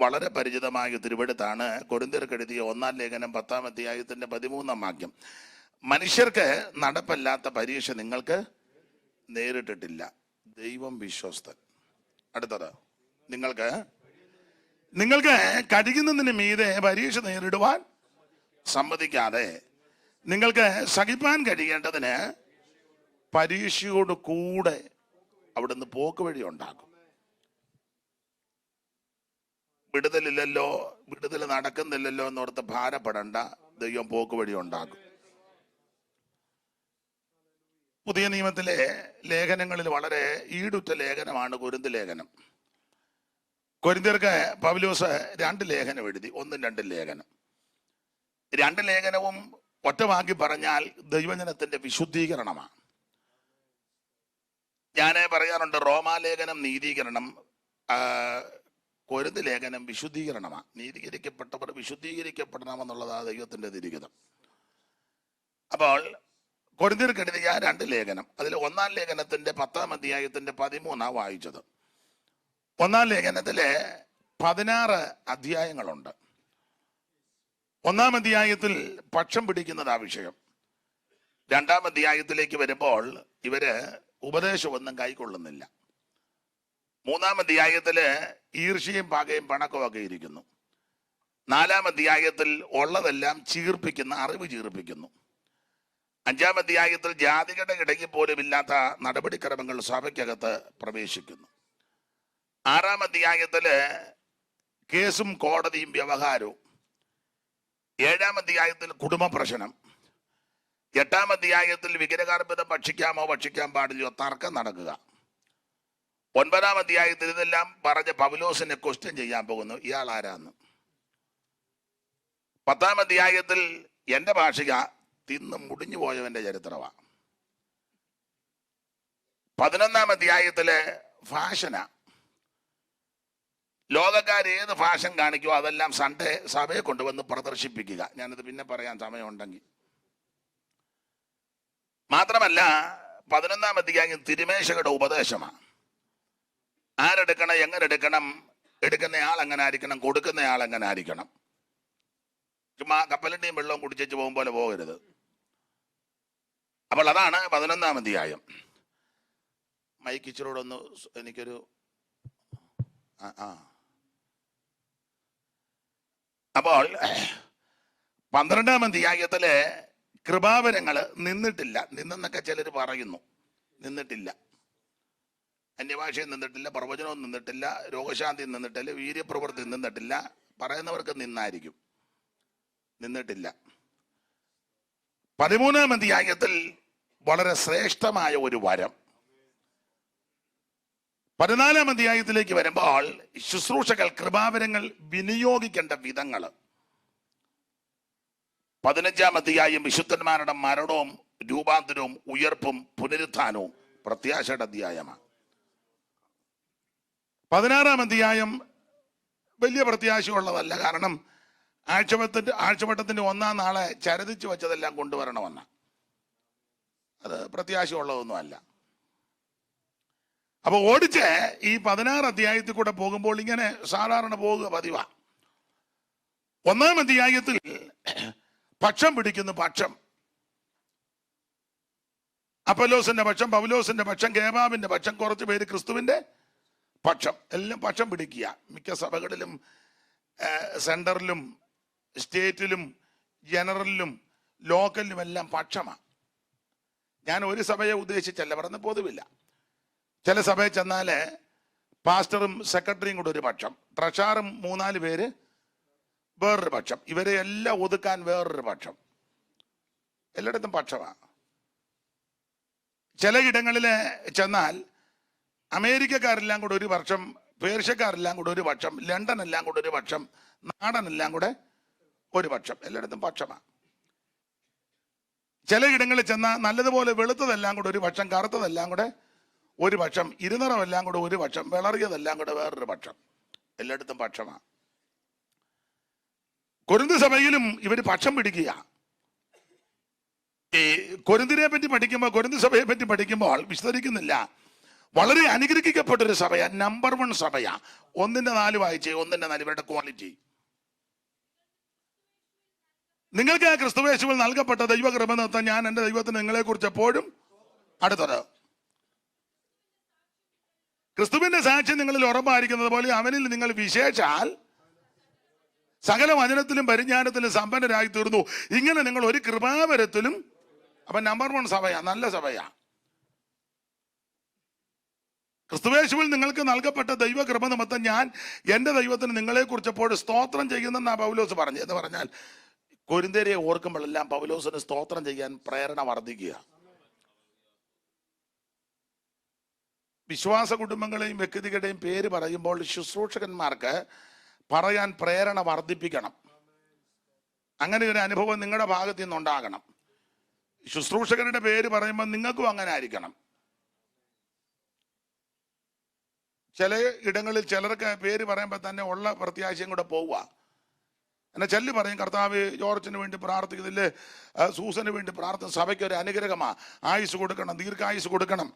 വളരെ പരിചിതമായ തിരുവെടുത്താണ്. കൊരിന്ത്യർക്ക് എഴുതിയ 1-ാം ലേഖനം 10-ാം അധ്യായത്തിന്റെ 13-ാം വാക്യം. മനുഷ്യർക്ക് നടപ്പല്ലാത്ത പരീക്ഷ നിങ്ങൾക്ക് നേരിട്ടിട്ടില്ല, ദൈവം വിശ്വസ്തൻ. അടുത്തത്, നിങ്ങൾക്ക് കഴിയുന്നതിന് മീതെ പരീക്ഷ നേരിടുവാൻ സമ്മതിക്കാതെ നിങ്ങൾക്ക് സഹിപ്പാൻ കഴിയേണ്ടതിന് പരീക്ഷയോട് കൂടെ അവിടുന്ന് പോക്ക് വഴി ഉണ്ടാകും. വിടുതലില്ലല്ലോ, വിടുതൽ നടക്കുന്നില്ലല്ലോ എന്നോർത്ത് ഭാരപ്പെടണ്ട, ദൈവം പോക്ക് വഴി ഉണ്ടാകും. പുതിയ നിയമത്തിലെ ലേഖനങ്ങളിൽ വളരെ ഈടുറ്റ ലേഖനമാണ് കൊരിന്ത് ലേഖനം. കൊരിന്ത്യർക്ക് പൗലോസ് 2 ലേഖനം എഴുതി, 1-ഉം 2-ഉം ലേഖനം. 2 ലേഖനവും ഒറ്റവാക്കി പറഞ്ഞാൽ ദൈവജനത്തിന്റെ വിശുദ്ധീകരണമാണ്. ഞാൻ പറയാറുണ്ട്, റോമാലേഖനം നീതീകരണം, കൊരിന്ത് ലേഖനം വിശുദ്ധീകരണമാണ്. നീതീകരിക്കപ്പെട്ടവർ വിശുദ്ധീകരിക്കപ്പെടണമെന്നുള്ളതാണ് ദൈവത്തിന്റെ തിരികിതം. അപ്പോൾ കൊരിന്ത്യർക്ക് എഴുതിയ 2 ലേഖനം, അതിൽ 1-ാം ലേഖനത്തിന്റെ 10-ാം അധ്യായത്തിന്റെ 13 വായിച്ചത്. 1-ാം ലേഖനത്തിലെ 16 അധ്യായങ്ങളുണ്ട്. 1-ാം അധ്യായത്തിൽ പക്ഷം പിടിക്കുന്നതാ വിഷയം. 2-ാം അധ്യായത്തിലേക്ക് വരുമ്പോൾ ഇവര് ഉപദേശമൊന്നും കൈക്കൊള്ളുന്നില്ല. 3-ാം അധ്യായത്തില് ഈർഷ്യയും പകയും പണക്കമൊക്കെ ഇരിക്കുന്നു. 4-ാം അധ്യായത്തിൽ ഉള്ളതെല്ലാം അറിവ് ചീർപ്പിക്കുന്നു. 5-ാം അധ്യായത്തിൽ ജാതികളുടെ ഇടയിൽ പോലും ഇല്ലാത്ത നടപടിക്രമങ്ങൾ സഭയ്ക്കകത്ത് പ്രവേശിക്കുന്നു. 6-ാം അധ്യായത്തില് കേസും കോടതിയും വ്യവഹാരവും. 7-ാം അധ്യായത്തിൽ കുടുംബ പ്രശ്നം. 8-ാം അധ്യായത്തിൽ വിഗ്രഹാർപ്പിതം ഭക്ഷിക്കാമോ ഭക്ഷിക്കാൻ പാടില്ലയോ തർക്കം നടക്കുക. 9-ാം അധ്യായത്തിൽ ഇതെല്ലാം പറഞ്ഞ് പൗലോസിനെ ക്വസ്റ്റ്യൻ ചെയ്യാൻ പോകുന്നു, ഇയാൾ ആരാന്ന്. 10-ാം അധ്യായത്തിൽ എന്റെ ഭാഷ തിന്ന് മുടിഞ്ഞു പോയവന്റെ ചരിത്രമാണ്. 11-ാം അധ്യായത്തിലെ ഫാഷന. ലോകക്കാരേത് ഫാഷൻ കാണിക്കുമോ അതെല്ലാം സൺഡേ സഭയെ കൊണ്ടുവന്ന് പ്രദർശിപ്പിക്കുക. ഞാനത് പിന്നെ പറയാൻ സമയമുണ്ടെങ്കിൽ. മാത്രമല്ല 11-ാം അധ്യായം തിരുമേശകളുടെ ഉപദേശമാണ്. ആരെടുക്കണം, എങ്ങനെ എടുക്കണം, എടുക്കുന്ന ആൾ എങ്ങനെ ആയിരിക്കണം, കൊടുക്കുന്ന ആൾ എങ്ങനെ ആയിരിക്കണം. ചുമ്മാ കപ്പലിന്റെയും വെള്ളവും കുടിച്ചു പോകും പോലെ പോകരുത്. അപ്പോൾ അതാണ് 11-ാം അധ്യായം. മൈക്കിച്ചറോടൊന്ന് എനിക്കൊരു അപ്പോൾ 12-ാം അധ്യായത്തിലെ കൃപാവരങ്ങൾ നിന്നിട്ടില്ല. നിന്നെന്നൊക്കെ ചിലർ പറയുന്നു, നിന്നിട്ടില്ല. അന്യഭാഷയും നിന്നിട്ടില്ല, പ്രവചനവും നിന്നിട്ടില്ല, രോഗശാന്തി നിന്നിട്ടില്ല, വീര്യപ്രവൃത്തി നിന്നിട്ടില്ല. പറയുന്നവർക്ക് നിന്നായിരിക്കും, നിന്നിട്ടില്ല. 13-ാം അധ്യായത്തിൽ വളരെ ശ്രേഷ്ഠമായ ഒരു വരം. 14-ാം അധ്യായത്തിലേക്ക് വരുമ്പോൾ ശുശ്രൂഷകൾ, കൃപാവരങ്ങൾ വിനിയോഗിക്കേണ്ട വിധങ്ങൾ. 15-ാം അധ്യായം വിശുദ്ധന്മാരുടെ മരണവും രൂപാന്തരവും ഉയർപ്പും പുനരുത്ഥാനവും പ്രത്യാശയുടെ അധ്യായമാണ്. 16-ാം അധ്യായം വലിയ പ്രത്യാശയുള്ളതല്ല. കാരണം ആഴ്ചവട്ടത്തിന്റെ 1-ാം നാളെ ചരതിച്ചു വെച്ചതെല്ലാം കൊണ്ടുവരണമെന്ന, അത് പ്രത്യാശയുള്ളതൊന്നും അല്ല. അപ്പൊ ഓടിച്ച് ഈ 16 അധ്യായത്തിൽ കൂടെ പോകുമ്പോൾ ഇങ്ങനെ സാധാരണ പോകുക പതിവാ. 1-ാം അധ്യായത്തിൽ പക്ഷം പിടിക്കുന്നു. പക്ഷം അപ്പൊല്ലോസിന്റെ പക്ഷം, പൗലോസിന്റെ പക്ഷം, കേബാബിന്റെ പക്ഷം, കുറച്ച് പേര് ക്രിസ്തുവിന്റെ പക്ഷം, എല്ലാം പക്ഷം പിടിക്കുക. മിക്ക സഭകളിലും സെന്ററിലും സ്റ്റേറ്റിലും ജനറലിലും ലോക്കലിലും എല്ലാം പക്ഷമാണ്. ഞാൻ ഒരു സഭയെ ഉദ്ദേശിച്ചല്ല പറഞ്ഞ, പൊതുവില്ല. ചില സഭയിൽ ചെന്നാല് പാസ്റ്ററും സെക്രട്ടറിയും കൂടെ ഒരു പക്ഷം, ട്രഷാറും 3-4 പേര് വേറൊരു പക്ഷം, ഇവരെ എല്ലാം ഒതുക്കാൻ വേറൊരു പക്ഷം. എല്ലായിടത്തും പക്ഷമാണ്. ചിലയിടങ്ങളിൽ ചെന്നാൽ അമേരിക്കക്കാരെല്ലാം കൂടെ ഒരു പക്ഷം, പേർഷ്യക്കാരെല്ലാം കൂടെ ഒരു പക്ഷം, ലണ്ടൻ എല്ലാം കൂടെ ഒരു പക്ഷം, നാടനെല്ലാം കൂടെ ഒരു പക്ഷം. എല്ലായിടത്തും പക്ഷമാണ്. ചിലയിടങ്ങളിൽ ചെന്നാൽ നല്ലതുപോലെ വെളുത്തതെല്ലാം കൂടെ ഒരു പക്ഷം, കറുത്തതെല്ലാം കൂടെ ഒരു പക്ഷം, ഇരുനിറമെല്ലാം കൂടെ ഒരു പക്ഷം, വിളറിയതെല്ലാം കൂടെ വേറൊരു പക്ഷം. എല്ലായിടത്തും പക്ഷമാണ്. കൊരിന്ത് സഭയിലും ഇവർ പക്ഷം പിടിക്കുക. ഈ കൊരിന്തിനെ പറ്റി പഠിക്കുമ്പോൾ, കൊരിന്ത് സഭയെ പറ്റി പഠിക്കുമ്പോൾ വിസ്തരിക്കുന്നില്ല. വളരെ അനുഗ്രഹിക്കപ്പെട്ടൊരു സഭയാ, നമ്പർ 1 സഭയാ. 1:4 വായിച്ചേ, 1:4 ഇവരുടെ ക്വാളിറ്റി. നിങ്ങൾക്ക് ആ ക്രിസ്തുവേശുവിൽ നൽകപ്പെട്ട ദൈവകൃപ നിർത്താൻ ഞാൻ എൻ്റെ ദൈവത്തിന് നിങ്ങളെ കുറിച്ച് എപ്പോഴും. അടുത്തത്, ക്രിസ്തുവിന്റെ സാക്ഷ്യം നിങ്ങളിൽ ഉറപ്പായിരിക്കുന്നത് പോലെ അവനിൽ നിങ്ങൾ വിശേഷാൽ സകല വചനത്തിലും പരിജ്ഞാനത്തിലും സമ്പന്നരായി തീർന്നു. ഇങ്ങനെ നിങ്ങൾ ഒരു കൃപാവരത്തിലും. അപ്പൊ നമ്പർ 1 സഭയാ, നല്ല സഭയാ. ക്രിസ്തുവേശുവിൽ നിങ്ങൾക്ക് നൽകപ്പെട്ട ദൈവകൃപ നിമിത്തം ഞാൻ എൻ്റെ ദൈവത്തിന് നിങ്ങളെ കുറിച്ച് എപ്പോഴും സ്തോത്രം ചെയ്യുന്നെന്നാ പൗലോസ് പറഞ്ഞു. എന്ന് പറഞ്ഞാൽ കൊരിന്ത്യരെ ഓർക്കുമ്പോഴെല്ലാം പൗലോസിന് സ്തോത്രം ചെയ്യാൻ പ്രേരണ വർദ്ധിക്കുക. വിശ്വാസ കുടുംബങ്ങളെയും വ്യക്തികളുടെയും പേര് പറയുമ്പോൾ ശുശ്രൂഷകന്മാർക്ക് പറയാൻ പ്രേരണ വർദ്ധിപ്പിക്കണം. അങ്ങനെ ഒരു അനുഭവം നിങ്ങളുടെ ഭാഗത്തു നിന്നുണ്ടാകണം. ശുശ്രൂഷകരുടെ പേര് പറയുമ്പോൾ നിങ്ങൾക്കും അങ്ങനെ ആയിരിക്കണം. ചില ഇടങ്ങളിൽ ചിലർക്ക് പേര് പറയുമ്പോൾ തന്നെ ഉള്ള പ്രത്യാശയും കൂടെ പോവുക. എന്നെ ചെല്ലി പറയും, കർത്താവ് ജോർജിന് വേണ്ടി പ്രാർത്ഥിക്കുന്നില്ലേ, സൂസന് വേണ്ടി പ്രാർത്ഥന സഭയ്ക്ക് ഒരു അനുഗ്രഹമാ, ആയുസ് കൊടുക്കണം, ദീർഘായുസ് കൊടുക്കണം.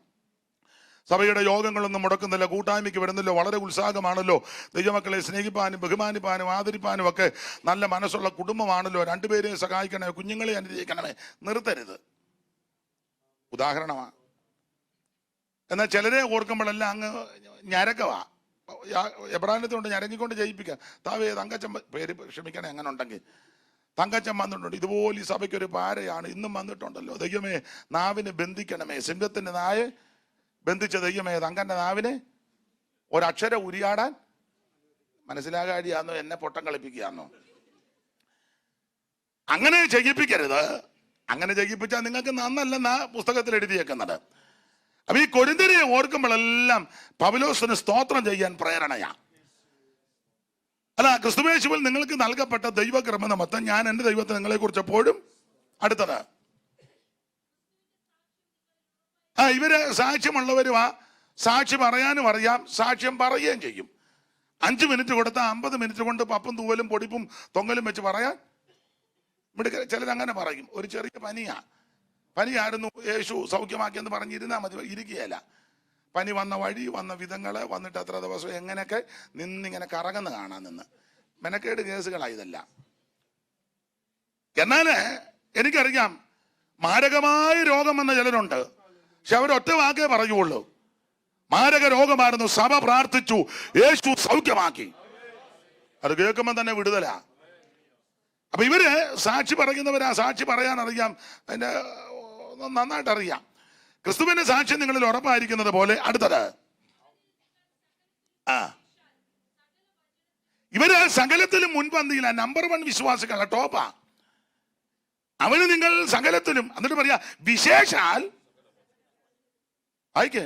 സഭയുടെ യോഗങ്ങളൊന്നും മുടക്കുന്നില്ല, കൂട്ടായ്മയ്ക്ക് വരുന്നല്ലോ, വളരെ ഉത്സാഹമാണല്ലോ, ദൈവമക്കളെ സ്നേഹിപ്പാനും ബഹുമാനിപ്പാനും ആദരിപ്പാനും ഒക്കെ നല്ല മനസ്സുള്ള കുടുംബമാണല്ലോ, രണ്ടുപേരെയും സഹായിക്കണമേ, കുഞ്ഞുങ്ങളെ അനുഗ്രഹിക്കണമേ. നിർത്തരുത്. ഉദാഹരണമാണ്. എന്നാൽ ചിലരെ ഓർക്കുമ്പോഴെല്ലാം അങ്ങ് ഞരക്കവാ. എബ്രാഹിമത്തോണ്ട് ഞരങ്ങിക്കൊണ്ട് ജയിപ്പിക്കുക. താവേ തങ്കച്ചൻ പേര് ക്ഷമിക്കണേ, അങ്ങനെ ഉണ്ടെങ്കിൽ തങ്കച്ചൻ വന്നിട്ടുണ്ട്, ഇതുപോലെ ഈ സഭയ്ക്കൊരു പാരയാണ്, ഇന്നും വന്നിട്ടുണ്ടല്ലോ. ദൈവമേ നാവിനെ ബന്ധിക്കണമേ, സിംഹത്തിന്റെ നായെ ബന്ധിച്ച ദൈവമേ തങ്കന്റെ നാവിനെ ഒരക്ഷരം ഉരിയാടാൻ മനസ്സിലാകാടിയാന്നോ, എന്നെ പൊട്ടം കളിപ്പിക്കുകയാന്നോ? അങ്ങനെ ചെയ്യിപ്പിക്കരുത്. അങ്ങനെ ചെയ്യിപ്പിച്ചാൽ നിങ്ങൾക്ക് നന്നല്ലെന്നാ പുസ്തകത്തിൽ എഴുതിയേക്കുന്നത്. അപ്പൊ ഈ കൊരിന്ത്യരെ ഓർക്കുമ്പോഴെല്ലാം പൗലോസിന് സ്തോത്രം ചെയ്യാൻ പ്രേരണയാ. അല്ല, ക്രിസ്തുവേശുവിൽ നിങ്ങൾക്ക് നൽകപ്പെട്ട ദൈവകൃപ നിമിത്തം ഞാൻ എൻ്റെ ദൈവത്തെ നിങ്ങളെ കുറിച്ച് എപ്പോഴും. അടുത്തത്, ഇവര് സാക്ഷ്യമുള്ളവരുമാ. സാക്ഷി പറയാനും അറിയാം, സാക്ഷ്യം പറയുകയും ചെയ്യും. 5 മിനിറ്റ് കൊടുത്താൽ 50 മിനിറ്റ് കൊണ്ട് പപ്പും തൂവലും പൊടിപ്പും തൊങ്ങലും വെച്ച് പറയാൻ ചിലരങ്ങനെ പറയും. ഒരു ചെറിയ പനിയായിരുന്നു, യേശു സൗഖ്യമാക്കിയെന്ന് പറഞ്ഞിരുന്നാൽ മതി, ഇരിക്കുകയല്ല. പനി വന്ന വഴി, വന്ന വിധങ്ങള്, വന്നിട്ട് എത്ര ദിവസം എങ്ങനെയൊക്കെ നിന്നിങ്ങനെ കറങ്ങുന്ന കാണാൻ നിന്ന് മെനക്കേട് കേസുകളാണ് ഇതെല്ലാം. എന്നാല് എനിക്കറിയാം, മാരകമായ രോഗം വന്ന ചിലരുണ്ട്. പക്ഷെ അവരൊറ്റ വാക്കേ പറയുള്ളൂ, മാരക രോഗമായിരുന്നു, സഭ പ്രാർത്ഥിച്ചു, യേശു സൗഖ്യമാക്കി. അത് കേൾക്കുമ്പോൾ തന്നെ വിടുതലാ. അപ്പൊ ഇവര് സാക്ഷി പറയുന്നവരാ, സാക്ഷി പറയാൻ അറിയാം, അതിന്റെ നന്നായിട്ട് അറിയാം. ക്രിസ്തുവിന്റെ സാക്ഷ്യം നിങ്ങളിൽ ഉറപ്പായിരിക്കുന്നത് പോലെ. അടുത്തത്, ഇവര് സകലത്തിലും മുൻപന്തിയില്ല, നമ്പർ 1 വിശ്വാസികളാ, ടോപ്പാ. അവന് നിങ്ങൾ സകലത്തിലും. എന്നിട്ട് പറയാ വിശേഷാൽ. ആയിക്കേ,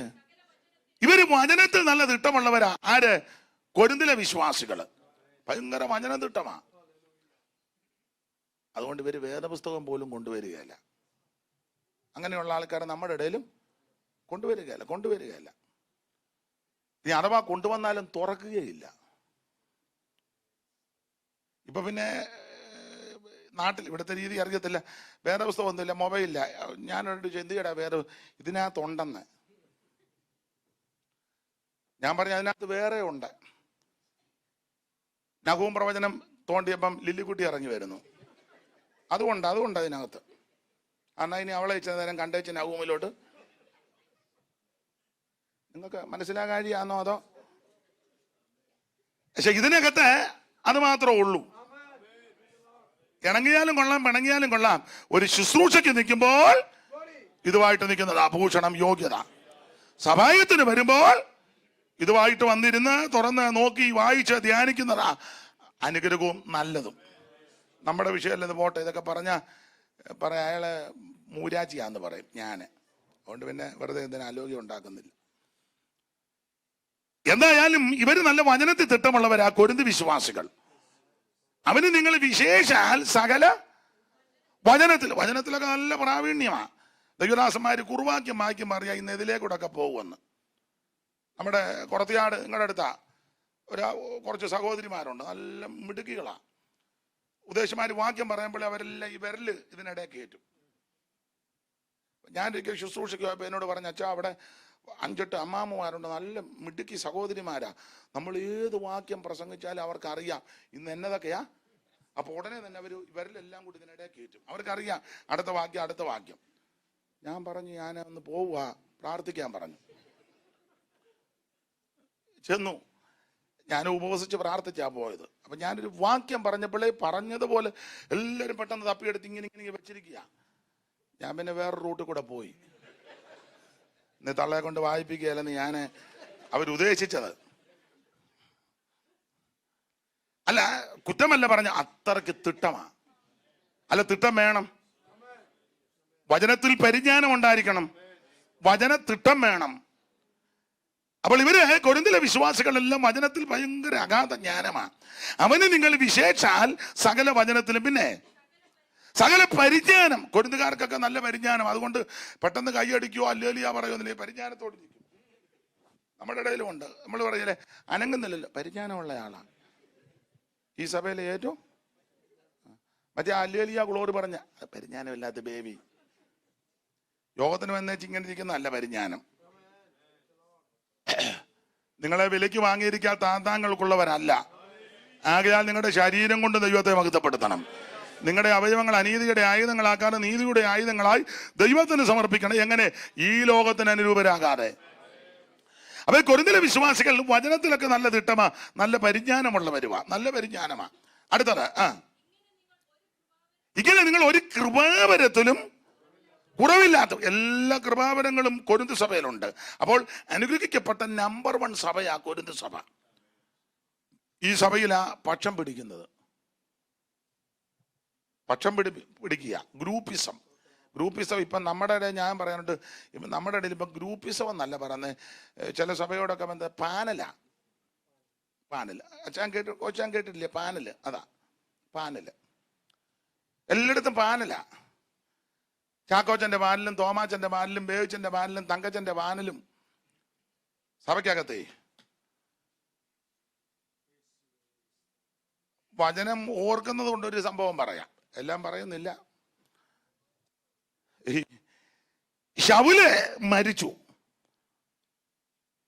ഇവര് വചനത്തിൽ നല്ല തിട്ടമുള്ളവരാ. ആര്? കൊരിന്തിലെ വിശ്വാസികള് ഭയങ്കര വചന തിട്ടമാ. അതുകൊണ്ട് ഇവര് വേദപുസ്തകം പോലും കൊണ്ടുവരികയല്ല. അങ്ങനെയുള്ള ആൾക്കാരെ നമ്മുടെ ഇടയിലും കൊണ്ടുവരികയല്ല. ഇനി അഥവാ കൊണ്ടുവന്നാലും തുറക്കുകയില്ല. ഇപ്പൊ പിന്നെ നാട്ടിൽ ഇവിടുത്തെ രീതി അറിയത്തില്ല, വേദപുസ്തകം ഒന്നുമില്ല, മൊബൈലില്ല. ഞാനൊരു ചിന്തയുടെ വേറെ ഇതിനകത്തുണ്ടെന്ന് ഞാൻ പറഞ്ഞു, അതിനകത്ത് വേറെ ഉണ്ട്. നഹൂം പ്രവചനം തോണ്ടിയപ്പം ലില്ലിക്കുട്ടി ഇറങ്ങി വരുന്നു. അതുകൊണ്ട് അതിനകത്ത്. എന്നാൽ ഇനി അവളെ ഇച്ചിരി നേരം കണ്ടേച്ച് നഹൂമിലോട്ട്. നിങ്ങൾക്ക് മനസ്സിലാകാഴിയാണോ അതോ? പക്ഷെ ഇതിനകത്ത് അത് മാത്രമേ ഉള്ളൂ. ഇണങ്ങിയാലും കൊള്ളാം, പിണങ്ങിയാലും കൊള്ളാം. ഒരു ശുശ്രൂഷയ്ക്ക് നിൽക്കുമ്പോൾ ഇതുമായിട്ട് നിൽക്കുന്നതാ ഭൂഷണം, യോഗ്യത. സഭായത്തിന് വരുമ്പോൾ ഇതുമായിട്ട് വന്നിരുന്ന് തുറന്ന് നോക്കി വായിച്ച് ധ്യാനിക്കുന്നതാ അനുഗ്രഹവും നല്ലതും. നമ്മുടെ വിഷയമല്ലെന്ന് പോട്ടെ, ഇതൊക്കെ പറയാം, അയാളെ മൂരാച്ചിയാന്ന് പറയും ഞാൻ. അതുകൊണ്ട് പിന്നെ വെറുതെ എന്തിനാ ആലോക്യം ഉണ്ടാക്കുന്നില്ല. എന്തായാലും ഇവര് നല്ല വചനത്തിൽ തിട്ടമുള്ളവരാ, കൊരിന്ത് വിശ്വാസികൾ. അവന് നിങ്ങൾ വിശേഷാൽ സകല വചനത്തിലൊക്കെ നല്ല പ്രാവീണ്യമാണ്. ദൈവദാസന്മാര് കുറുവാക്യം വാക്യം അറിയാം, ഇന്ന് ഇതിലേക്കൂടെ ഒക്കെ പോകുമെന്ന്. നമ്മുടെ കുറത്തിയാട് നിങ്ങളുടെ അടുത്താ കുറച്ച് സഹോദരിമാരുണ്ട്, നല്ല മിടുക്കികളാ. ഉപദേശമാര് വാക്യം പറയുമ്പോൾ അവരെല്ലാം ഈ വിരല് ഇതിനിടെ കയറ്റും. ഞാൻ ഒരിക്കൽ ശുശ്രൂഷയ്ക്ക് പോയപ്പോൾ എന്നോട് പറഞ്ഞ, അച്ഛാ അവിടെ 5-8 അമ്മാമ്മമാരുണ്ട്, നല്ല മിടുക്കി സഹോദരിമാരാ. നമ്മൾ ഏത് വാക്യം പ്രസംഗിച്ചാലും അവർക്ക് അറിയാം ഇന്ന് എന്നതൊക്കെയാ. അപ്പൊ ഉടനെ തന്നെ ഇവരിലെല്ലാം കൂടി ഇതിനിടെ കയറ്റും. അവർക്കറിയാം അടുത്ത വാക്യം. ഞാൻ പറഞ്ഞു, ഞാൻ ഒന്ന് പോവുക, പ്രാർത്ഥിക്കാൻ പറഞ്ഞു. ചെന്നു, ഞാൻ ഉപവസിച്ച് പ്രാർത്ഥിച്ചാ പോയത്. അപ്പൊ ഞാനൊരു വാക്യം പറഞ്ഞപ്പോഴേ പറഞ്ഞതുപോലെ എല്ലാവരും പെട്ടെന്ന് തപ്പിയെടുത്ത് ഇങ്ങനെ വെച്ചിരിക്കുക. ഞാൻ പിന്നെ വേറെ റൂട്ടിൽ കൂടെ പോയി. ഇന്ന് തള്ളയെ കൊണ്ട് വായിപ്പിക്കുകയല്ലെന്ന് ഞാൻ അവരുദ്ദേശിച്ചത് അല്ല, കുറ്റമല്ല പറഞ്ഞ, അത്രയ്ക്ക് തിട്ടമാ. അല്ല, തിട്ടം വേണം. വചനത്തിൽ പരിജ്ഞാനം ഉണ്ടായിരിക്കണം, വചനത്തിട്ടം വേണം. അപ്പോൾ ഇവര് കൊരിന്തിലെ വിശ്വാസികളെല്ലാം വചനത്തിൽ ഭയങ്കര അഗാധ ജ്ഞാനമാണ്. അവന് നിങ്ങൾ വിശേഷാൽ സകല വചനത്തിലും പിന്നെ സകല പരിജ്ഞാനം. കൊരിന്തുകാർക്കൊക്കെ നല്ല പരിജ്ഞാനം. അതുകൊണ്ട് പെട്ടെന്ന് കൈയടിക്കുകയോ അല്ലേലിയ പറയുന്നില്ലേ, പരിജ്ഞാനത്തോട് ഇരിക്കും. നമ്മുടെ ഇടയിലും ഉണ്ട്. നമ്മൾ പറയലേ, അനങ്ങുന്നില്ലല്ലോ, പരിജ്ഞാനമുള്ള ആളാണ് ഈ സഭയിലെ ഏറ്റവും. മറ്റേ അല്ലേലിയ ഗ്ലോറി പറഞ്ഞ പരിജ്ഞാനമില്ലാത്ത ബേബി. യോഗത്തിന് വന്നേച്ച് ഇങ്ങനെ ഇരിക്കുന്ന നല്ല പരിജ്ഞാനം. നിങ്ങളെ വിലയ്ക്ക് വാങ്ങിയിരിക്കാൻ താന്താങ്ങൾക്കുള്ളവരല്ല. ആകയാൽ നിങ്ങളുടെ ശരീരം കൊണ്ട് ദൈവത്തെ മഹത്വപ്പെടുത്തണം. നിങ്ങളുടെ അവയവങ്ങൾ അനീതിയുടെ ആയുധങ്ങളാക്കാതെ നീതിയുടെ ആയുധങ്ങളായി ദൈവത്തിന് സമർപ്പിക്കണം. എങ്ങനെ? ഈ ലോകത്തിന് അനുരൂപരാകാതെ. അപ്പൊ കൊരിന്തിലെ വിശ്വാസികൾ വചനത്തിലൊക്കെ നല്ല തിട്ടമാ, നല്ല പരിജ്ഞാനമുള്ളവരുവാ, നല്ല പരിജ്ഞാനമാ. അടുത്തത്, ഇങ്ങനെ നിങ്ങൾ ഒരു കൃപാവരത്തിലും കുറവില്ലാത്ത എല്ലാ കൃപാവരങ്ങളും കൊരിന്ത് സഭയിലുണ്ട്. അപ്പോൾ അനുഗ്രഹിക്കപ്പെട്ട നമ്പർ 1 സഭയാ കൊരിന്ത് സഭ. ഈ സഭയിലാ പക്ഷം പിടിക്കുന്നത്. പക്ഷം പിടിക്കുക, ഗ്രൂപ്പിസം. ഇപ്പം നമ്മുടെ ഇടയിൽ ഞാൻ പറയാനുണ്ട്, ഇപ്പം നമ്മുടെ ഇടയിൽ ഇപ്പം ഗ്രൂപ്പിസം എന്നല്ല പറയുന്നത്. ചില സഭയോടൊക്കെ പാനൽ. കൊച്ചാൻ കേട്ടിട്ടില്ലേ പാനൽ? അതാ പാനൽ. എല്ലായിടത്തും പാനലാ. ചാക്കോച്ചന്റെ പാനലും തോമാച്ചന്റെ പാനലും ബേവിച്ചന്റെ പാനലും തങ്കച്ചന്റെ പാനലും സഭയ്ക്കകത്തേ. വചനം ഓർക്കുന്നത് കൊണ്ടൊരു സംഭവം പറയാം, എല്ലാം പറയുന്നില്ല. ശൗല് മരിച്ചു.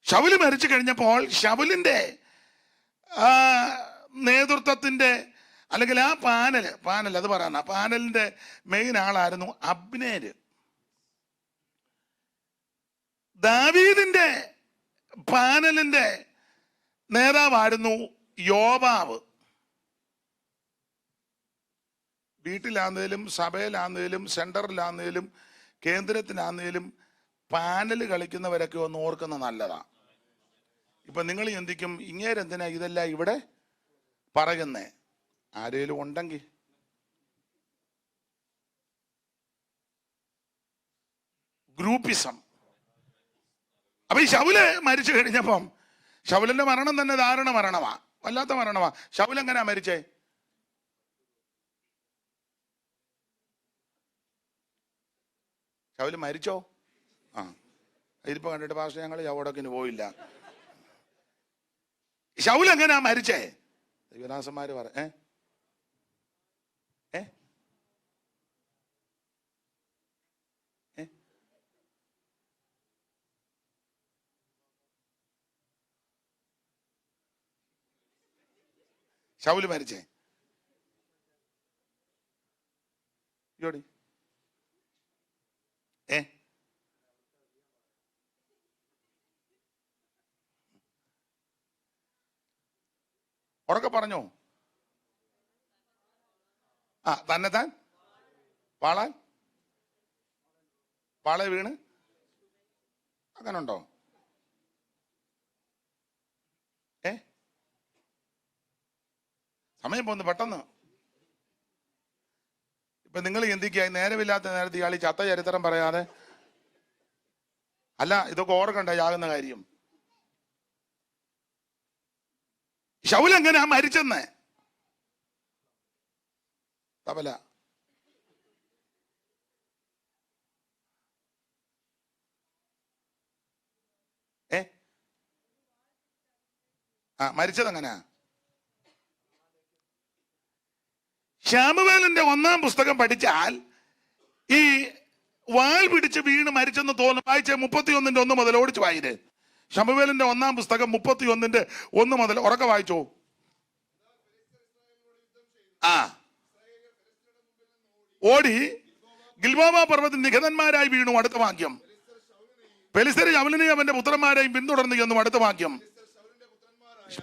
ശൗല് മരിച്ചു കഴിഞ്ഞപ്പോൾ ശൗലിന്റെ നേതൃത്വത്തിന്റെ അല്ലെങ്കിൽ ആ പാനൽ അത് പറയാന പാനലിന്റെ മെയിൻ ആളായിരുന്നു അബ്നേര്. ദാവീദിന്റെ പാനലിന്റെ നേതാവായിരുന്നു യോവാബ്. വീട്ടിലാന്നേലും സഭയിലാന്നേലും സെന്ററിലാന്നേലും കേന്ദ്രത്തിലാന്നേലും പാനൽ കളിക്കുന്നവരൊക്കെ ഒന്ന് ഓർക്കുന്ന നല്ലതാ. ഇപ്പൊ നിങ്ങൾ ചിന്തിക്കും, ഇങ്ങേരെന്തിനാ ഇതെല്ലാം ഇവിടെ പറയുന്നേ? ആരേലും ഉണ്ടെങ്കിൽ ഗ്രൂപ്പിസം. അപ്പൊ ഈ ശൗല് മരിച്ചു കഴിഞ്ഞപ്പം ശൗലിന്റെ മരണം തന്നെ ദാരുണ മരണമാ, വല്ലാത്ത മരണമാ. ശൗൽ എങ്ങനെയാ മരിച്ചേ? ശൗല് മരിച്ചോ? ഇതിപ്പോ കണ്ടിട്ട് പാസ്റ്റർ ഞങ്ങൾ എവിടേക്കിന് പോയില്ല. ശൗൽ എങ്ങനെയാ മരിച്ചേ? ദൈവദാസന്മാര് പറ ശൗല് മരിച്ചേ ജോടി ഉറക്കെ പറഞ്ഞോ. തന്നെത്താൻ പാളെ വീണ് അങ്ങനെ ഉണ്ടോ? സമയം പോന്ന് പെട്ടെന്ന്. ഇപ്പൊ നിങ്ങൾ ചിന്തിക്കുക, നേരമില്ലാത്ത നേരത്തെ ഇയാൾ ചത്ത ചരിത്രം പറയാതെ. അല്ല, ഇതൊക്കെ ഓർക്കണ്ട ആകുന്ന കാര്യം. ശൗൽ എങ്ങനെയാ മരിച്ചെന്ന്? തബല മരിച്ചത് എങ്ങനെയാ? ശമൂവേലിന്റെ 1-ാം പുസ്തകം പഠിച്ചാൽ ഈ വാൾ പിടിച്ച് വീണ് മരിച്ചെന്ന് തോന്നും. വായിച്ചേ 31:1 മുതൽ, ഓടിച്ചു വായിര്. ശമൂവേലിന്റെ 1-ാം പുസ്തകം 31:1 മുതൽ ഉറക്ക വായിച്ചോ. ഓടി ഗിൽബോവ പർവ്വതത്തിൽ നിഹതന്മാരായി വീണു. അടുത്ത വാക്യം. ഫെലിസ്ത്യർ ശൗലിനെയും അവന്റെ പുത്രന്മാരെയും പിന്തുടർന്നു എന്നും. അടുത്ത വാക്യം.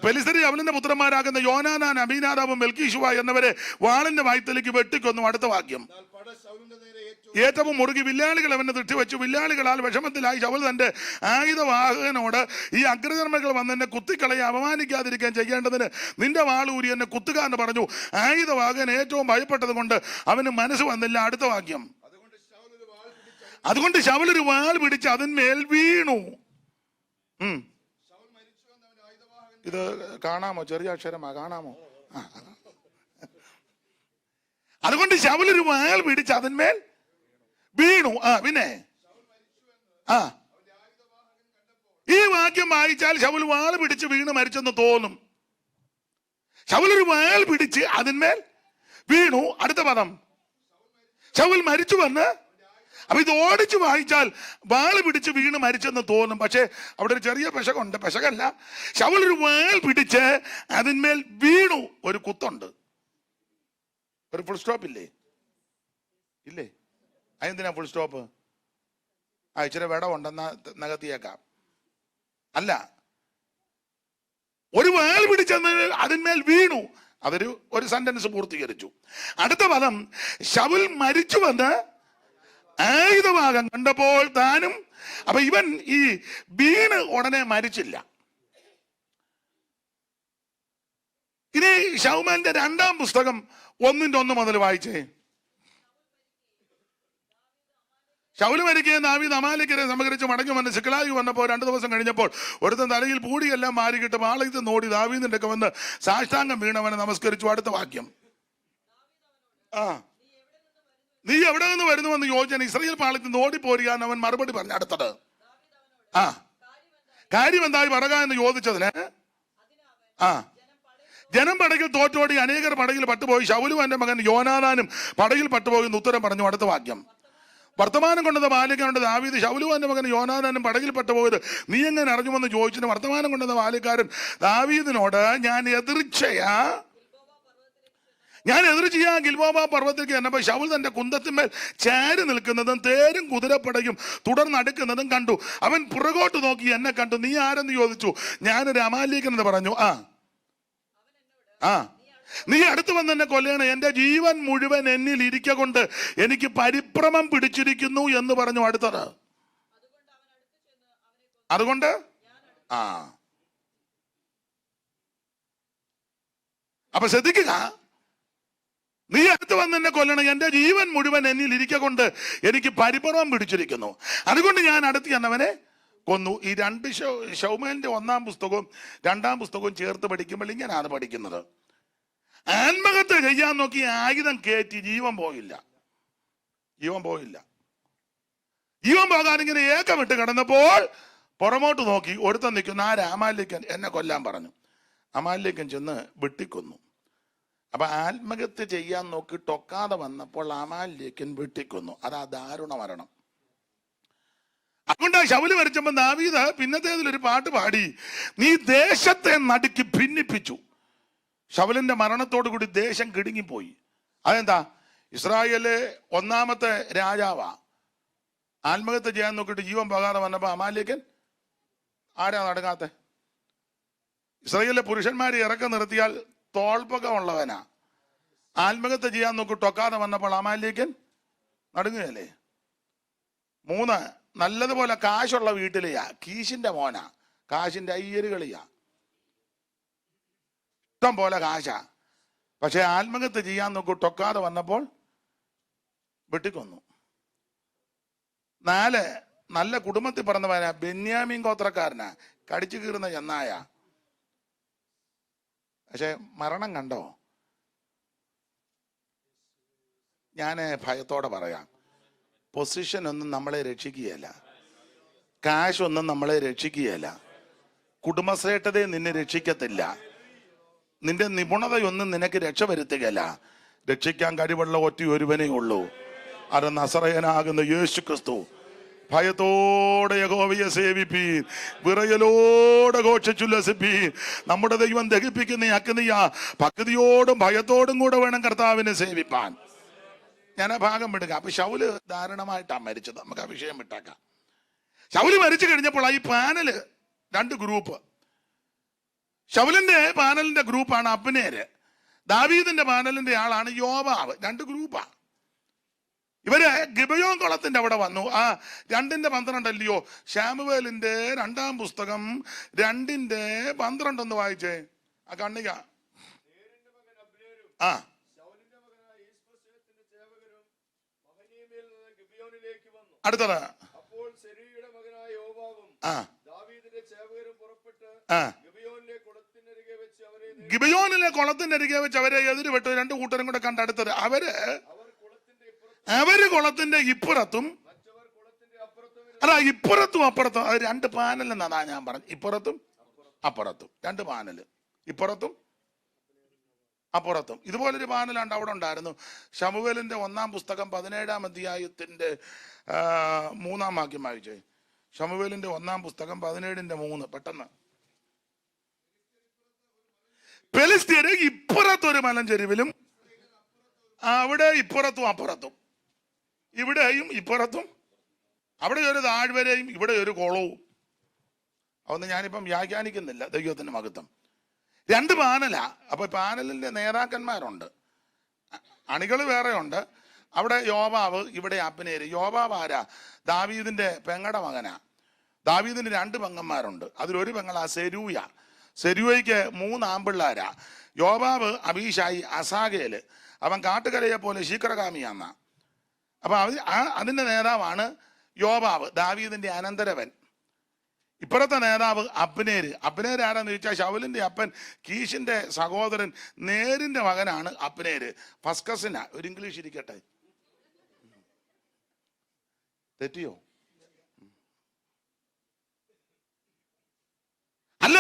ഫെലിസ്ത്യർ ശൗലിന്റെ പുത്രന്മാരാകുന്ന യോനാനാൻ, അബീനാദാബും മെൽക്കീശുവ എന്നിവരെ വാളിന്റെ വായ്ത്തലേക്ക് വെട്ടിക്കൊന്നു. അടുത്ത വാക്യം. ഏറ്റവും മുറുകി വില്ലാളികൾ അവനെ തെറ്റിവെച്ചു. വില്ലാളികളാൽ വിഷമത്തിലായി ശൗൽ തന്റെ ആയുധവാഹകനോട്, ഈ അഗ്രധർമ്മികൾ വന്ന് എന്നെ കുത്തിക്കളയെ അപമാനിക്കാതിരിക്കാൻ ചെയ്യേണ്ടതിന് നിന്റെ വാളൂരി എന്നെ കുത്തുക എന്ന് പറഞ്ഞു. ആയുധവാഹകൻ ഏറ്റവും ഭയപ്പെട്ടത് കൊണ്ട് അവന് മനസ്സ് വന്നില്ല. അടുത്ത വാക്യം. അതുകൊണ്ട് ശൗൽ ഒരു വാൾ പിടിച്ച് അതിന്മേൽ വീണു. ഇത് കാണാമോ? ചെറിയ അക്ഷരമാ, കാണാമോ? അതുകൊണ്ട് ശൗൽ ഒരു വാൾ പിടിച്ച് അതിന്മേൽ വീണു. പിന്നെ ഈ വാക്യം വായിച്ചാൽ ശൗൽ വാൾ പിടിച്ച് വീണ് മരിച്ചെന്ന് തോന്നും. ശൗൽ ഒരു വാൾ പിടിച്ച് അതിന്മേൽ വീണു. അടുത്ത പദം. ശൗൽ മരിച്ചു വന്ന്. അപ്പൊ ഇത് ഓടിച്ചു വായിച്ചാൽ വാൾ പിടിച്ച് വീണ് മരിച്ചെന്ന് തോന്നും. പക്ഷെ അവിടെ ഒരു ചെറിയ പെശകുണ്ട്. പെശകല്ല, ശൗൽ ഒരു വാൾ പിടിച്ച് അതിന്മേൽ വീണു. ഒരു കുത്തുണ്ട്. ഒരു ഫുൾ സ്റ്റോപ്പ് ഇല്ലേ? ഇല്ലേ? അതെന്തിനാ ഫുൾ സ്റ്റോപ്പ്? ഇച്ചിരി വിടവുണ്ടെന്നാ നികത്തിയേക്കാം. അല്ല, ഒരു വാൾ പിടിച്ചെന്ന് അതിന്മേൽ വീണു. ഒരു സെന്റൻസ് പൂർത്തീകരിച്ചു. അടുത്ത പദം. ശൗൽ മരിച്ചു വന്ന് ആയുധഭാഗം കണ്ടപ്പോൾ താനും. അപ്പൊ ഇവൻ ഈ വീണ് ഉടനെ മരിച്ചില്ല. ഇനി ശൗമാന്റെ 2-ാം പുസ്തകം 1:1 മുതൽ വായിച്ചേ. ശൗൽ മരിക്കുകയും ദാവീദ് അമാലേക്യരെ സംഹരിച്ച് മടങ്ങി വന്ന് സിക്ലാഗ് വന്നപ്പോൾ 2 ദിവസം കഴിഞ്ഞപ്പോൾ ഒരുത്തൻ തലയിൽ പൂടിയെല്ലാം മാറിക്കിട്ട് പാളയത്തിൽ നോടി ദാവീദിന്റെ ഒക്കെ വന്ന് സാഷ്ടാംഗം വീണവനെ നമസ്കരിച്ചു. അടുത്ത വാക്യം. നീ എവിടെ നിന്ന് വരുന്നുവെന്ന് ചോദിച്ചാൽ ഇസ്രായേൽ പാളയത്തിൽ നിന്ന് ഓടിപ്പോരുകയെന്ന് അവൻ മറുപടി പറഞ്ഞു. അടുത്തത്. കാര്യം എന്തായി പറക എന്ന് ചോദിച്ചതിന് ജനം പടകിൽ തോറ്റോടി അനേകർ പടകിൽ പട്ടുപോയി. ശൗലും എന്റെ മകൻ യോനാഥാനും പടകിൽ പട്ടുപോയി എന്ന് ഉത്തരം പറഞ്ഞു. അടുത്ത വാക്യം. വർത്തമാനം കൊണ്ടത് ബാലികനുണ്ട് ദാവീദ് ശൗലും എന്റെ മകൻ യോനാഥാനും പടകിൽ പട്ടുപോയത് നീ എങ്ങനെ അറിഞ്ഞുവെന്ന് ചോദിച്ചിട്ട് വർത്തമാനം കൊണ്ടത് ബാലിക്കാരൻ ദാവീദിനോട് ഞാൻ എതിർച്ചയാ ഗിൽബോവ പർവ്വതത്തിലേക്ക് എന്നപ്പോൾ ശൗൽ തന്റെ കുന്തത്തിന്മേൽ ചാരി നിൽക്കുന്നതും തേരും കുതിരപ്പടയും തുടർന്ന് അടുക്കുന്നതും കണ്ടു. അവൻ പുറകോട്ട് നോക്കി എന്നെ കണ്ടു. നീ ആരെന്ന് ചോദിച്ചു. ഞാനൊരു അമാലേക്കൻ എന്ന് പറഞ്ഞു. നീ അടുത്ത് വന്ന് എന്നെ കൊല്ലണം, എന്റെ ജീവൻ മുഴുവൻ എന്നിൽ ഇരിക്ക കൊണ്ട് എനിക്ക് പരിഭ്രമം പിടിച്ചിരിക്കുന്നു എന്ന് പറഞ്ഞു. അടുത്തത്. അതുകൊണ്ട് അപ്പൊ ശ്രദ്ധിക്കുക. നീ അടുത്ത് വന്ന് എന്നെ കൊല്ലണം, എന്റെ ജീവൻ മുഴുവൻ എന്നിൽ ഇരിക്ക കൊണ്ട് എനിക്ക് പരിഭ്രമം പിടിച്ചിരിക്കുന്നു, അതുകൊണ്ട് ഞാൻ അടുത്ത് ചെന്നവനെ കൊന്നു. ഈ 2 ശൗമേലിന്റെ 1-ാം പുസ്തകവും 2-ാം പുസ്തകവും ചേർത്ത് പഠിക്കുമ്പോൾ ഇങ്ങനെയാണ് പഠിക്കുന്നത്. ആത്മഹത്യ ചെയ്യാൻ നോക്കി ആയുധം കയറ്റി ജീവൻ പോയില്ല. ജീവൻ പോകാൻ ഇങ്ങനെ ഏക്കമിട്ട് കിടന്നപ്പോൾ പുറമോട്ട് നോക്കി ഒരുത്തൻ നിൽക്കുന്നു. അമാലേക്കൻ എന്നെ കൊല്ലാൻ പറഞ്ഞു. അമാലേക്കൻ ചെന്ന് വെട്ടിക്കൊന്നു. അപ്പൊ ആത്മഹത്യ ചെയ്യാൻ നോക്കി ടൊക്കാതെ വന്നപ്പോൾ അമാലേക്കൻ വെട്ടിക്കൊന്നു. അതാ ദാരുണ മരണം. അതുകൊണ്ട് ശൗല് മരിച്ചപ്പോ ദാവീദ് പിന്നത്തേതിലൊരു പാട്ട് പാടി, നീ ദേശത്തെ നടുക്കി ഭിന്നിപ്പിച്ചു. ശൗലിന്റെ മരണത്തോടു കൂടി ദേശം കിടുങ്ങിപ്പോയി. അതെന്താ? ഇസ്രായേല് 1-ാമത്തെ രാജാവാ. ആത്മഹത്യ ചെയ്യാൻ നോക്കിയിട്ട് ജീവൻ പോകാതെ വന്നപ്പോ അമാലേക്കൻ ആരാ നടുങ്ങാത്തെ? ഇസ്രായേലിലെ പുരുഷന്മാരെ ഇറക്കം നിർത്തിയാൽ തോൾപ്പൊക്കമുള്ളവനാ. ആത്മഹത്യ ചെയ്യാൻ നോക്കി ടൊക്കാതെ വന്നപ്പോൾ അമാലേക്കൻ നടുങ്ങുകയല്ലേ. 3 നല്ലതുപോലെ കാശുള്ള വീട്ടിലെയാ, കീശിന്റെ മോനാ, കാശിന്റെ അയ്യരുകളിയാ, ഇഷ്ടം പോലെ കാശാ. പക്ഷെ ആത്മഹത്യ ചെയ്യാൻ നോക്കി ടൊക്കാതെ വന്നപ്പോൾ വെട്ടിക്കൊന്നു. 4 നല്ല കുടുംബത്തിൽ പറഞ്ഞവനാ, ബെന്യാമീൻ ഗോത്രക്കാരനാ, കടിച്ചു കീറുന്ന ചെന്നായ. പക്ഷെ മരണം കണ്ടോ? ഞാൻ ഭയത്തോടെ പറയാം, പൊസിഷൻ ഒന്നും നമ്മളെ രക്ഷിക്കുകയല്ല, കാശൊന്നും നമ്മളെ രക്ഷിക്കുകയല്ല, കുടുംബശ്രേഷ്ഠതയെ നിന്നെ രക്ഷിക്കത്തില്ല, നിന്റെ നിപുണതയൊന്നും നിനക്ക് രക്ഷ വരുത്തുകയല്ല. രക്ഷിക്കാൻ കഴിവുള്ള ഒറ്റ ഒരുവനേ ഉള്ളൂ, അത് നസറയനാകുന്ന യേശു ക്രിസ്തു. ഭയത്തോടെ യഹോവയെ സേവിപ്പീൻ, വിറയലോടെ ഘോഷിച്ചുല്ലസിപ്പീൻ. നമ്മുടെ ദൈവം ദഹിപ്പിക്കുന്ന അഗ്നിയ. ഭക്തിയോടും ഭയത്തോടും കൂടെ വേണം കർത്താവിനെ സേവിപ്പാൻ. ഞാൻ ആ ഭാഗം വിടുക. അപ്പൊ ശൗല് ദാരുണമായിട്ടാണ് മരിച്ചത്. നമുക്ക് ആ വിഷയം വിട്ടേക്കാം. ശൗല് മരിച്ചു കഴിഞ്ഞപ്പോൾ ഈ പാനല് രണ്ട് ഗ്രൂപ്പ്. ശൗലിന്റെ പാനലിന്റെ ഗ്രൂപ്പാണ് അബ്നേര്, ദാവീദിന്റെ പാനലിന്റെ ആളാണ് യോവാബ്. രണ്ട് ഗ്രൂപ്പാ. ഇവര് ഗിബയോൻ കുളത്തിന്റെ അവിടെ വന്നു. ആ 2:12 ശാമുവേലിന്റെ 2-ാം പുസ്തകം 2:12 വായിച്ചേ. ആ കണ്ണിക. ആ അടുത്തത് ഗിബയോനിലെ കുളത്തിനരികെ വെച്ച് അവരെ എതിര് വിട്ടു. 2 കൂട്ടരും കൂടെ കണ്ട് അടുത്തത് അവര് കുളത്തിന്റെ ഇപ്പുറത്തും അല്ല ഇപ്പുറത്തും അപ്പുറത്തും. അത് 2 പാനലെന്നാ ഞാൻ പറഞ്ഞു. ഇപ്പുറത്തും അപ്പുറത്തും 2 പാനല്, ഇപ്പുറത്തും അപ്പുറത്തും. ഇതുപോലൊരു പാനലാണ്ട് അവിടെ ഉണ്ടായിരുന്നു. ശമൂവേലിന്റെ 1-ാം പുസ്തകം 17-ാം അധ്യായത്തിന്റെ 3-ാം വാക്യം വായിച്ചേ. ശമൂവേലിന്റെ 1-ാം പുസ്തകം 17:3 പെട്ടെന്ന്. ഫെലിസ്ത്യര് ഇപ്പുറത്തൊരു മലഞ്ചെരുവിലും അവിടെ ഇപ്പുറത്തും അപ്പുറത്തും, ഇവിടെയും ഇപ്പുറത്തും, അവിടെ ഒരു താഴ്വരയും ഇവിടെ ഒരു കുളവും. അതൊന്നും ഞാനിപ്പം വ്യാഖ്യാനിക്കുന്നില്ല. ദൈവത്തിന്റെ മഹത്വം. 2 പാനലാ. അപ്പൊ പാനലിന്റെ നേതാക്കന്മാരുണ്ട്, അണികൾ വേറെ ഉണ്ട്. അവിടെ യോവാബ്, ഇവിടെ അബ്നേര്. യോവാബ് ആരാ? ദാവീദിന്റെ പെങ്ങടെ മകനാ. ദാവീദിന് 2 പെങ്ങന്മാരുണ്ട്. അതിലൊരു പെങ്ങളാ സെരൂയ. സെരൂയയ്ക്ക് 3 ആമ്പിള്ളാരാ. യോവാബ്, അബീഷായി, അസാഗേല്. അവൻ കാട്ടുകരയെ പോലെ ശീക്രകാമിയാന്ന. അപ്പൊ അതിന്റെ നേതാവാണ് യോവാബ്, ദാവീദിന്റെ അനന്തരവൻ. ഇപ്പുറത്തെ നേതാവ് അബ്നേര്. അബ്നേര് ആരാന്ന് ചോദിച്ചാൽ ശൗലിന്റെ അപ്പൻ കീശിന്റെ സഹോദരൻ നേരിന്റെ മകനാണ് അബ്നേര്. ഫസ്റ്റ് കസിനാ. ഒരു ഇംഗ്ലീഷ് ഇരിക്കട്ടെ. തെറ്റിയോ? അല്ല,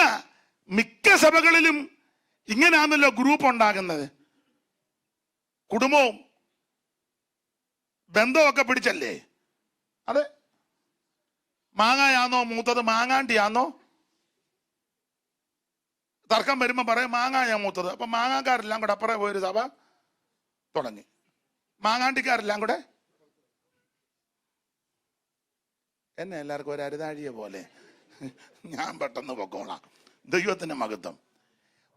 മിക്ക സഭകളിലും ഇങ്ങനെയാണല്ലോ ഗ്രൂപ്പ് ഉണ്ടാകുന്നത്. കുടുംബവും ബന്ധമൊക്കെ പിടിച്ചല്ലേ. അതെ, മാങ്ങായാന്നോ മൂത്തത്, മാങ്ങാണ്ടിയാന്നോ? തർക്കം വരുമ്പോ പറയും മാങ്ങായാ മൂത്തത്. അപ്പൊ മാങ്ങാക്കാരെല്ലാം കൂടെ അപ്പുറം പോയൊരു സഭ തുടങ്ങി. മാങ്ങാണ്ടിക്കാരെല്ലാം കൂടെ എന്നെ എല്ലാവർക്കും ഒരു അരുതാഴിയെ പോലെ ഞാൻ പെട്ടെന്ന് പൊക്കോളാം. ദൈവത്തിന്റെ മഹത്വം.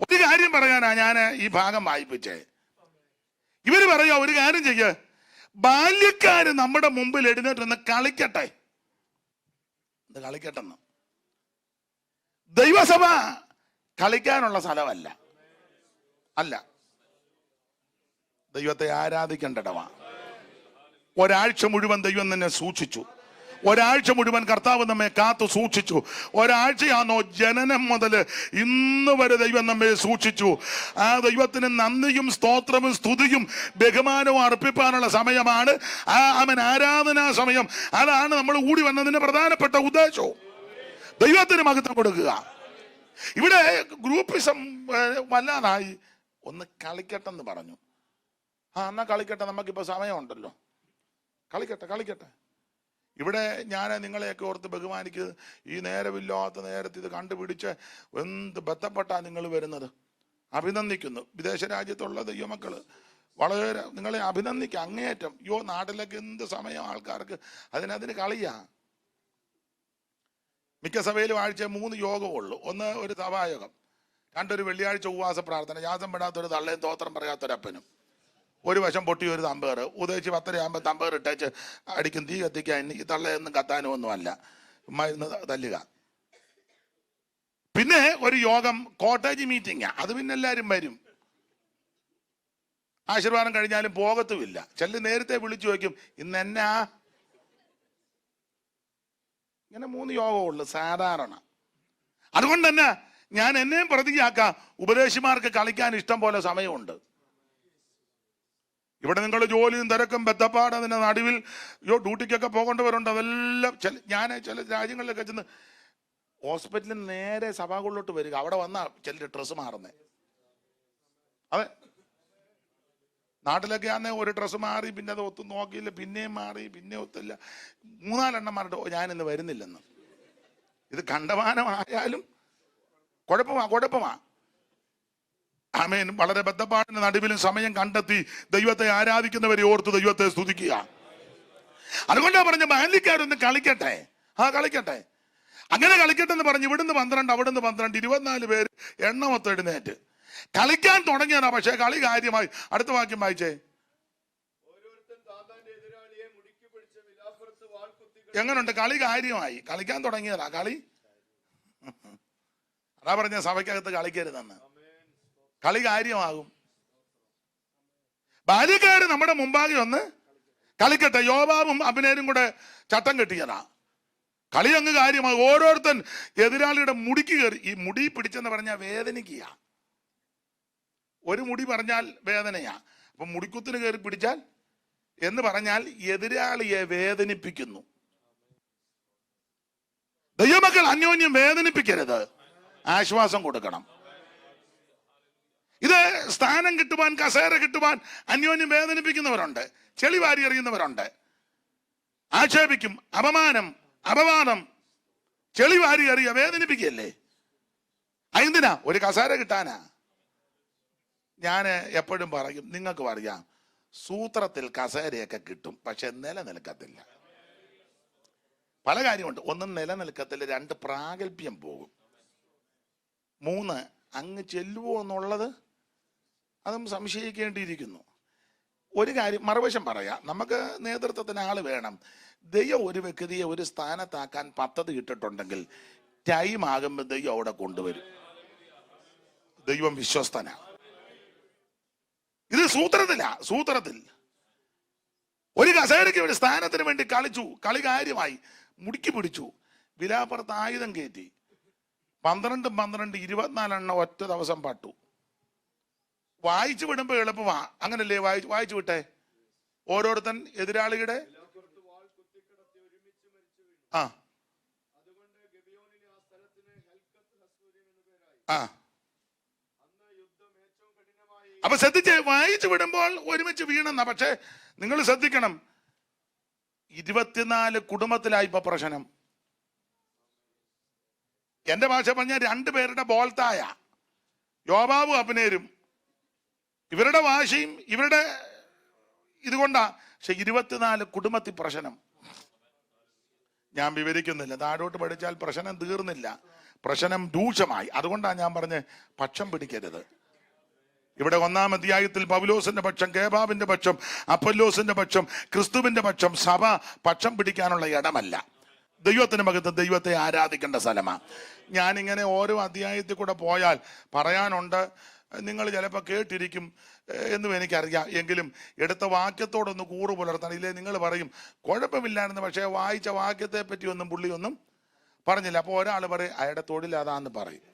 ഒരു കാര്യം പറയാനാ ഞാൻ ഈ ഭാഗം വായിപ്പിച്ചേ. ഇവര് പറയാ ഒരു കാര്യം ചെയ്യ, ബാല്യക്കാര് നമ്മുടെ മുമ്പിൽ എഴുന്നേറ്റൊന്ന് കളിക്കട്ടെ, കളിക്കട്ടെന്ന്. ദൈവസഭ കളിക്കാനുള്ള സ്ഥലമല്ല, അല്ല, ദൈവത്തെ ആരാധിക്കേണ്ടടവാ. ഒരാഴ്ച മുഴുവൻ ദൈവം തന്നെ സൂക്ഷിച്ചു. ഒരാഴ്ച മുഴുവൻ കർത്താവ് നമ്മെ കാത്തു സൂക്ഷിച്ചു. ഒരാഴ്ചയാണോ ജനനം മുതൽ ഇന്ന് വരെ ദൈവം നമ്മെ സൂക്ഷിച്ചു. ആ ദൈവത്തിന് നന്ദിയും സ്തോത്രവും സ്തുതിയും ബഹുമാനവും അർപ്പിക്കാനുള്ള സമയമാണ് അവൻ ആരാധനാ സമയം. അതാണ് നമ്മൾ കൂടി വന്നതിന്റെ പ്രധാനപ്പെട്ട ഉദ്ദേശവും. ദൈവത്തിന് മഹത്വം കൊടുക്കുക. ഇവിടെ ഗ്രൂപ്പിസം വല്ലാതായി. ഒന്ന് കളിക്കട്ടെന്ന് പറഞ്ഞു. എന്നാ കളിക്കട്ടെ, നമുക്കിപ്പോ സമയമുണ്ടല്ലോ, കളിക്കട്ടെ. ഇവിടെ ഞാൻ നിങ്ങളെയൊക്കെ ഓർത്ത് ബഹുമാനിക്കുന്നത്, ഈ നേരമില്ലാത്ത നേരത്ത് ഇത് കണ്ടുപിടിച്ച് എന്ത് ബന്ധപ്പെട്ടാ നിങ്ങൾ വരുന്നത്. അഭിനന്ദിക്കുന്നു. വിദേശ രാജ്യത്തുള്ള ദൈവമക്കള് വളരെ നിങ്ങളെ അഭിനന്ദിക്കുക അങ്ങേയറ്റം. നാട്ടിലൊക്കെ എന്ത് സമയം ആൾക്കാർക്ക് അതിന് കളിയാ. മിക്ക സഭയിലും ആഴ്ച 3 യോഗമുള്ളൂ. ഒന്ന് ഒരു സഭായോഗം, 2 ഒരു വെള്ളിയാഴ്ച ഉപവാസ പ്രാർത്ഥന, യാസം പെടാത്തൊരു തള്ളയും തോത്രം പറയാത്തൊരപ്പനും, ഒരു വശം പൊട്ടി ഒരു തമ്പേറ് ഉദ്ദേശിച്ച് 10:30 തമ്പേറ് ഇട്ടേച്ച് അടിക്കും. തീ കത്തിക്കാൻ ഈ തള്ളയൊന്നും കത്താനും ഒന്നുമല്ല, മരുന്ന് തല്ലുക. പിന്നെ ഒരു യോഗം, കോട്ടേജ് മീറ്റിംഗാ. അത് പിന്നെ എല്ലാവരും വരും. ആശീർവാദം കഴിഞ്ഞാലും പോകത്തുമില്ല. ചെല്ലു നേരത്തെ വിളിച്ചു വയ്ക്കും, ഇന്ന് എന്നാ. ഇങ്ങനെ 3 യോഗമുള്ളു സാധാരണ. അതുകൊണ്ട് തന്നെ ഞാൻ എന്നെയും പ്രതിയാക്കാം, ഉപദേശിമാർക്ക് കളിക്കാൻ ഇഷ്ടം പോലെ സമയമുണ്ട്. ഇവിടെ നിങ്ങൾ ജോലിയും തിരക്കും ബന്ധപ്പാട് അതിൻ്റെ നടുവിൽ ഡ്യൂട്ടിക്കൊക്കെ പോകേണ്ടവരുണ്ട്. അതെല്ലാം ഞാൻ ചില രാജ്യങ്ങളിലൊക്കെ ചെന്ന് ഹോസ്പിറ്റലിൽ നേരെ സഭകളിലോട്ട് വരിക. അവിടെ വന്നാ ചിലർ ഡ്രസ്സ് മാറുന്നേ. അതെ, നാട്ടിലൊക്കെ ആണെ ഒരു ഡ്രസ്സ് മാറി, പിന്നെ അത് ഒത്തും നോക്കിയില്ല, പിന്നെയും മാറി, പിന്നെ ഒത്തില്ല, 3-4 മാറിട്ട് ഞാനിന്ന് വരുന്നില്ലെന്ന്. ഇത് കണ്ടമാനമായാലും കുഴപ്പമാ. ആമേൻ. വളരെ ബദ്ധപ്പാടിന് നടുവിലും സമയം കണ്ടെത്തി ദൈവത്തെ ആരാധിക്കുന്നവരെ ഓർത്ത് ദൈവത്തെ സ്തുതിക്കുക. അതുകൊണ്ടാ പറഞ്ഞ ബാല്യക്കാരൊന്ന് കളിക്കട്ടെ, കളിക്കട്ടെ. അങ്ങനെ കളിക്കട്ടെ എന്ന് പറഞ്ഞ് ഇവിടുന്ന് 12, അവിടുന്ന് 12, 24 പേര് എണ്ണമൊത്തം എഴുന്നേറ്റ് കളിക്കാൻ തുടങ്ങിയതാ. പക്ഷെ കളി കാര്യമായി. അടുത്ത വാക്യം വായിച്ചേ. എങ്ങനുണ്ട്? കളി കാര്യമായി. കളിക്കാൻ തുടങ്ങിയതാ കളി. അതാ പറഞ്ഞ സഭയ്ക്കകത്ത് കളിക്കരുതെന്ന്. കളി കാര്യമാകും. ബാല്യക്കാര് നമ്മുടെ മുമ്പാകെ ഒന്ന് കളിക്കട്ടെ. യോവാബും അബ്നേരും കൂടെ ചട്ടം കെട്ടിയതാ. കളി അങ്ങ് കാര്യമായി. ഓരോരുത്തൻ എതിരാളിയുടെ മുടിക്ക് കയറി. ഈ മുടി പിടിച്ചെന്ന് പറഞ്ഞാൽ വേദനിക്കുക. ഒരു മുടി പറഞ്ഞാൽ വേദനയാ. അപ്പൊ മുടിക്കുത്തിന് കയറി പിടിച്ചാൽ എന്ന് പറഞ്ഞാൽ എതിരാളിയെ വേദനിപ്പിക്കുന്നു. ദൈവമക്കൾ അന്യോന്യം വേദനിപ്പിക്കരുത്, ആശ്വാസം കൊടുക്കണം. ഇത് സ്ഥാനം കിട്ടുവാൻ, കസേര കിട്ടുവാൻ അന്യോന്യം വേദനിപ്പിക്കുന്നവരുണ്ട്, ചെളി വാരി എറിയുന്നവരുണ്ട്, ആക്ഷേപിക്കും, അപമാനം, അപവാദം, ചെളി വാരി എറിയ, വേദനിപ്പിക്കല്ലേ. എന്തിനാ? ഒരു കസേര കിട്ടാനാ. ഞാൻ എപ്പോഴും പറയും, നിങ്ങൾക്ക് അറിയാം, സൂത്രത്തിൽ കസേരയൊക്കെ കിട്ടും, പക്ഷെ നിലനിൽക്കത്തില്ല. പല കാര്യമുണ്ട്. ഒന്ന് നിലനിൽക്കത്തില്ല, 2 പ്രാഗൽഭ്യം പോകും, 3 അങ്ങ് ചെല്ലുവോ എന്നുള്ളത് അതും സംശയിക്കേണ്ടിയിരിക്കുന്നു. ഒരു കാര്യം മറുവശം പറയാം, നമുക്ക് നേതൃത്വത്തിന് ആള് വേണം. ദൈവം ഒരു വ്യക്തിയെ ഒരു സ്ഥാനത്താക്കാൻ പദ്ധതി ഇട്ടിട്ടുണ്ടെങ്കിൽ ടൈം ആകുമ്പോൾ ദൈവം അവിടെ കൊണ്ടുവരും. ദൈവം വിശ്വസ്തനാ. ഇത് സൂത്രത്തിൽ ഒരു കസേരയ്ക്ക് ഒരു സ്ഥാനത്തിന് വേണ്ടി കളിച്ചു, കളി കാര്യമായി, മുടിക്ക് പിടിച്ചു, വിലാപ്പുറത്ത് ആയുധം കയറ്റി, 12, 24 ഒറ്റ ദിവസം പട്ടു. വായിച്ചു വിടുമ്പോ എളുപ്പമാ, അങ്ങനല്ലേ? വായിച്ചു വിട്ടെ. ഓരോരുത്തൻ എതിരാളിയുടെ അപ്പൊ ശ്രദ്ധിച്ച് വായിച്ചു വിടുമ്പോൾ ഒരുമിച്ച് വീണെന്ന. പക്ഷെ നിങ്ങൾ ശ്രദ്ധിക്കണം, 24 കുടുംബത്തിലായി ഇപ്പൊ പ്രശ്നം. എന്റെ ഭാഷ പറഞ്ഞ 2 പേരുടെ ബോൾത്തായ യോവാബും അബ്നേരും. ഇവരുടെ വാശിയും ഇവരുടെ ഇതുകൊണ്ടാ. പക്ഷെ 24 കുടുംബത്തിൽ പ്രശ്നം. ഞാൻ വിവരിക്കുന്നില്ല, താഴോട്ട് പഠിച്ചാൽ പ്രശ്നം തീർന്നില്ല, പ്രശ്നം രൂക്ഷമായി. അതുകൊണ്ടാണ് ഞാൻ പറഞ്ഞ് പക്ഷം പിടിക്കരുത്. ഇവിടെ 1-ാം അധ്യായത്തിൽ പൗലോസിന്റെ പക്ഷം, കേബാബിന്റെ പക്ഷം, അപ്പൊല്ലോസിന്റെ പക്ഷം, ക്രിസ്തുവിന്റെ പക്ഷം. സഭ പക്ഷം പിടിക്കാനുള്ള ഇടമല്ല. ദൈവത്തിന് മകത്ത് ദൈവത്തെ ആരാധിക്കേണ്ട സ്ഥലമാണ്. ഞാനിങ്ങനെ ഓരോ അധ്യായത്തിൽ കൂടെ പോയാൽ പറയാനുണ്ട്. നിങ്ങൾ ചിലപ്പോൾ കേട്ടിരിക്കും എന്നും എനിക്കറിയാം. എങ്കിലും എടുത്ത വാക്യത്തോടൊന്ന് കൂറ് പുലർത്തണം. ഇല്ലേ നിങ്ങൾ പറയും കുഴപ്പമില്ലായിരുന്നു, പക്ഷേ വായിച്ച വാക്യത്തെ പറ്റി ഒന്നും പുള്ളിയൊന്നും പറഞ്ഞില്ല. അപ്പോൾ ഒരാൾ പറയും അയാളുടെ തൊഴിൽ അതാന്ന് പറയും.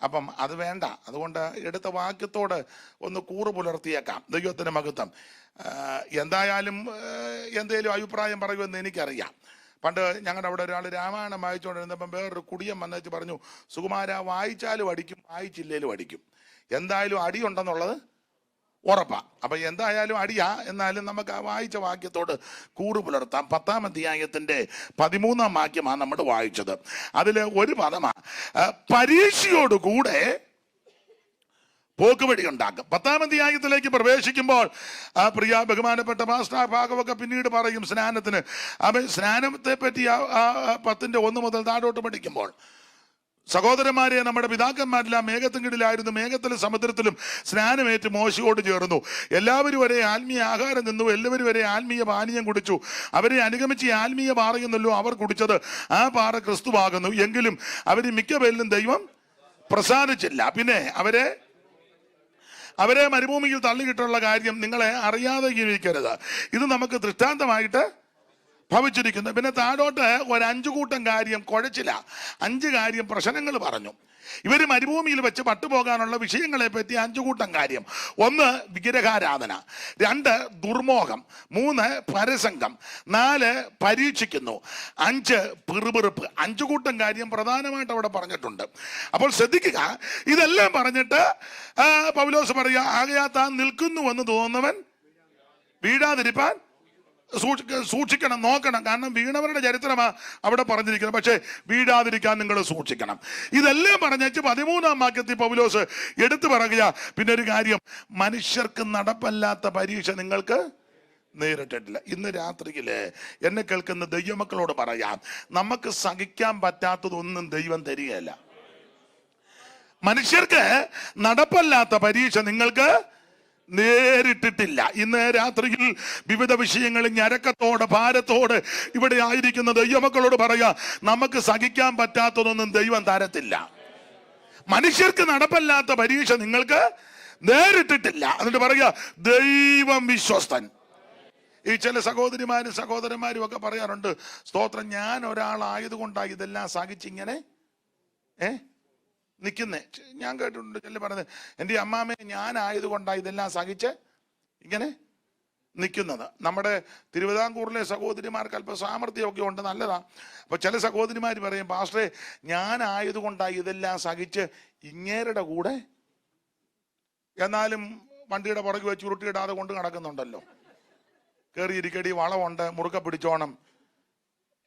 അപ്പം അത് വേണ്ട. അതുകൊണ്ട് എടുത്ത വാക്യത്തോട് ഒന്ന് കൂറ് പുലർത്തിയേക്കാം. ദൈവത്തിന് മഹത്വം. എന്തായാലും എന്തേലും അഭിപ്രായം പറയുമെന്ന് എനിക്കറിയാം. പണ്ട് ഞങ്ങളുടെ അവിടെ ഒരാൾ രാമായണം വായിച്ചുകൊണ്ടിരുന്നപ്പം വേറൊരു കുടിയൻ വന്നിട്ട് പറഞ്ഞു, സുകുമാര, വായിച്ചാലും അടിക്കും, വായിച്ചില്ലേലും അടിക്കും, എന്തായാലും അടിയുണ്ടെന്നുള്ളത് ഉറപ്പാ. അപ്പൊ എന്തായാലും അടിയാ, എന്നാലും നമുക്ക് ആ വായിച്ച വാക്യത്തോട് കൂറ് പുലർത്താം. 10-ാം അധ്യായത്തിന്റെ 13-ാം വാക്യമാണ് നമ്മൾ വായിച്ചത്. അതില് ഒരു പദമാ പരീക്ഷയോടുകൂടെ പോക്കുവഴി ഉണ്ടാക്കും. 10-ാം അധ്യായത്തിലേക്ക് പ്രവേശിക്കുമ്പോൾ പ്രിയ ബഹുമാനപ്പെട്ട മാസ്റ്റർ ഭാഗമൊക്കെ പിന്നീട് പറയും സ്നാനത്തിന്. അവൻ സ്നാനത്തെ പറ്റി 10-ന്റെ 1 മുതൽ താഴോട്ട് പഠിക്കുമ്പോൾ, സഹോദരന്മാരെ, നമ്മുടെ പിതാക്കന്മാരെല്ലാം മേഘത്തിൻകീഴിലായിരുന്നു, മേഘത്തിലും സമുദ്രത്തിലും സ്നാനമേറ്റ് മോശയോട് ചേർന്നു. എല്ലാവരും ഒരേ ആത്മീയ ആഹാരം നിന്നു, എല്ലാവരും ഒരേ ആത്മീയ പാനീയം കുടിച്ചു. അവരെ അനുഗമിച്ച് ആത്മീയ പാറയെന്നല്ലോ അവർ കുടിച്ചത്, ആ പാറ ക്രിസ്തുവാകുന്നു. എങ്കിലും അവര് മിക്ക പേരിലും ദൈവം പ്രസാദിച്ചില്ല. പിന്നെ അവരെ മരുഭൂമിയിൽ തള്ളിക്കിട്ടുള്ള കാര്യം നിങ്ങളെ അറിയാതെ ജീവിക്കരുത്. ഇത് നമുക്ക് ദൃഷ്ടാന്തമായിട്ട് ഭവിച്ചിരിക്കുന്നു. പിന്നെ താഴോട്ട് ഒരു 5 കൂട്ടം കാര്യം കുഴച്ചില്ല, 5 കാര്യം പ്രശ്നങ്ങൾ പറഞ്ഞു. ഇവർ മരുഭൂമിയിൽ വെച്ച് പട്ടുപോകാനുള്ള വിഷയങ്ങളെ പറ്റി 5 കൂട്ടം കാര്യം. 1 വിഗ്രഹാരാധന, 2 ദുർമോഹം, 3 പരസംഗം, 4 പരീക്ഷിക്കുന്നു, 5 പിറുപിറുപ്പ്. 5 കൂട്ടം കാര്യം പ്രധാനമായിട്ട് അവിടെ പറഞ്ഞിട്ടുണ്ട്. അപ്പോൾ ശ്രദ്ധിക്കുക, ഇതെല്ലാം പറഞ്ഞിട്ട് പൗലോസ് പറയുക, ആകയാൽ താൻ നിൽക്കുന്നുവെന്ന് തോന്നുന്നവൻ വീഴാതിരിപ്പാൻ സൂക്ഷിക്കണം, നോക്കണം. കാരണം വീണവരുടെ ചരിത്രമാ അവിടെ പറഞ്ഞിരിക്കുന്നത്. പക്ഷേ വീഴാതിരിക്കാൻ നിങ്ങൾ സൂക്ഷിക്കണം. ഇതെല്ലാം പറഞ്ഞേച്ച് 13-ാം വാക്യത്തിൽ പൗലോസ് എടുത്തു പറയുക, പിന്നെ ഒരു കാര്യം, മനുഷ്യർക്ക് നടപ്പല്ലാത്ത പരീക്ഷ നിങ്ങൾക്ക് നേരിട്ടിട്ടില്ല. ഇന്ന് രാത്രിയില് എന്നെ കേൾക്കുന്ന ദൈവമക്കളോട് പറയാം, നമുക്ക് സഹിക്കാൻ പറ്റാത്തതൊന്നും ദൈവം തരികയല്ല. മനുഷ്യർക്ക് നടപ്പല്ലാത്ത പരീക്ഷ നിങ്ങൾക്ക് നേരിട്ടിട്ടില്ല. ഇന്ന് രാത്രിയിൽ വിവിധ വിഷയങ്ങളിൽ ഞരക്കത്തോടെ ഭാരത്തോടെ ഇവിടെ ആയിരിക്കുന്ന ദൈവമക്കളോട് പറയാ, നമുക്ക് സഹിക്കാൻ പറ്റാത്തതൊന്നും ദൈവം തരത്തില്ല. മനുഷ്യർക്ക് നടപ്പല്ലാത്ത പരീക്ഷ നിങ്ങൾക്ക് നേരിട്ടിട്ടില്ല. എന്നിട്ട് പറയാ, ദൈവം വിശ്വസ്തൻ. ഈ ചില സഹോദരിമാരും സഹോദരന്മാരും ഒക്കെ പറയാറുണ്ട്, സ്തോത്രം, ഞാൻ ഒരാളായതുകൊണ്ടാണ് ഇതെല്ലാം സഹിച്ചിങ്ങനെ നിൽക്കുന്നേ. ഞാൻ കേട്ടിട്ടുണ്ട് ചില പറഞ്ഞത്, എൻ്റെ അമ്മാമ്മയെ ഞാനായതുകൊണ്ടാണ് ഇതെല്ലാം സഹിച്ച് ഇങ്ങനെ നിൽക്കുന്നത്. നമ്മുടെ തിരുവിതാംകൂറിലെ സഹോദരിമാർക്ക് അല്പം സാമർഥ്യമൊക്കെ ഉണ്ട്, നല്ലതാണ്. അപ്പോൾ ചില സഹോദരിമാർ പറയും, പാസ്റ്ററെ, ഞാനായതുകൊണ്ടാണ് ഇതെല്ലാം സഹിച്ച് ഇങ്ങേരുടെ കൂടെ, എന്നാലും വണ്ടിയുടെ പുറകെ വെച്ച് ഉരുട്ടിയിടാതെ കൊണ്ട് നടക്കുന്നുണ്ടല്ലോ. കയറിയിരിക്കടി, വളമുണ്ട്, മുറുക്ക പിടിച്ചോണം,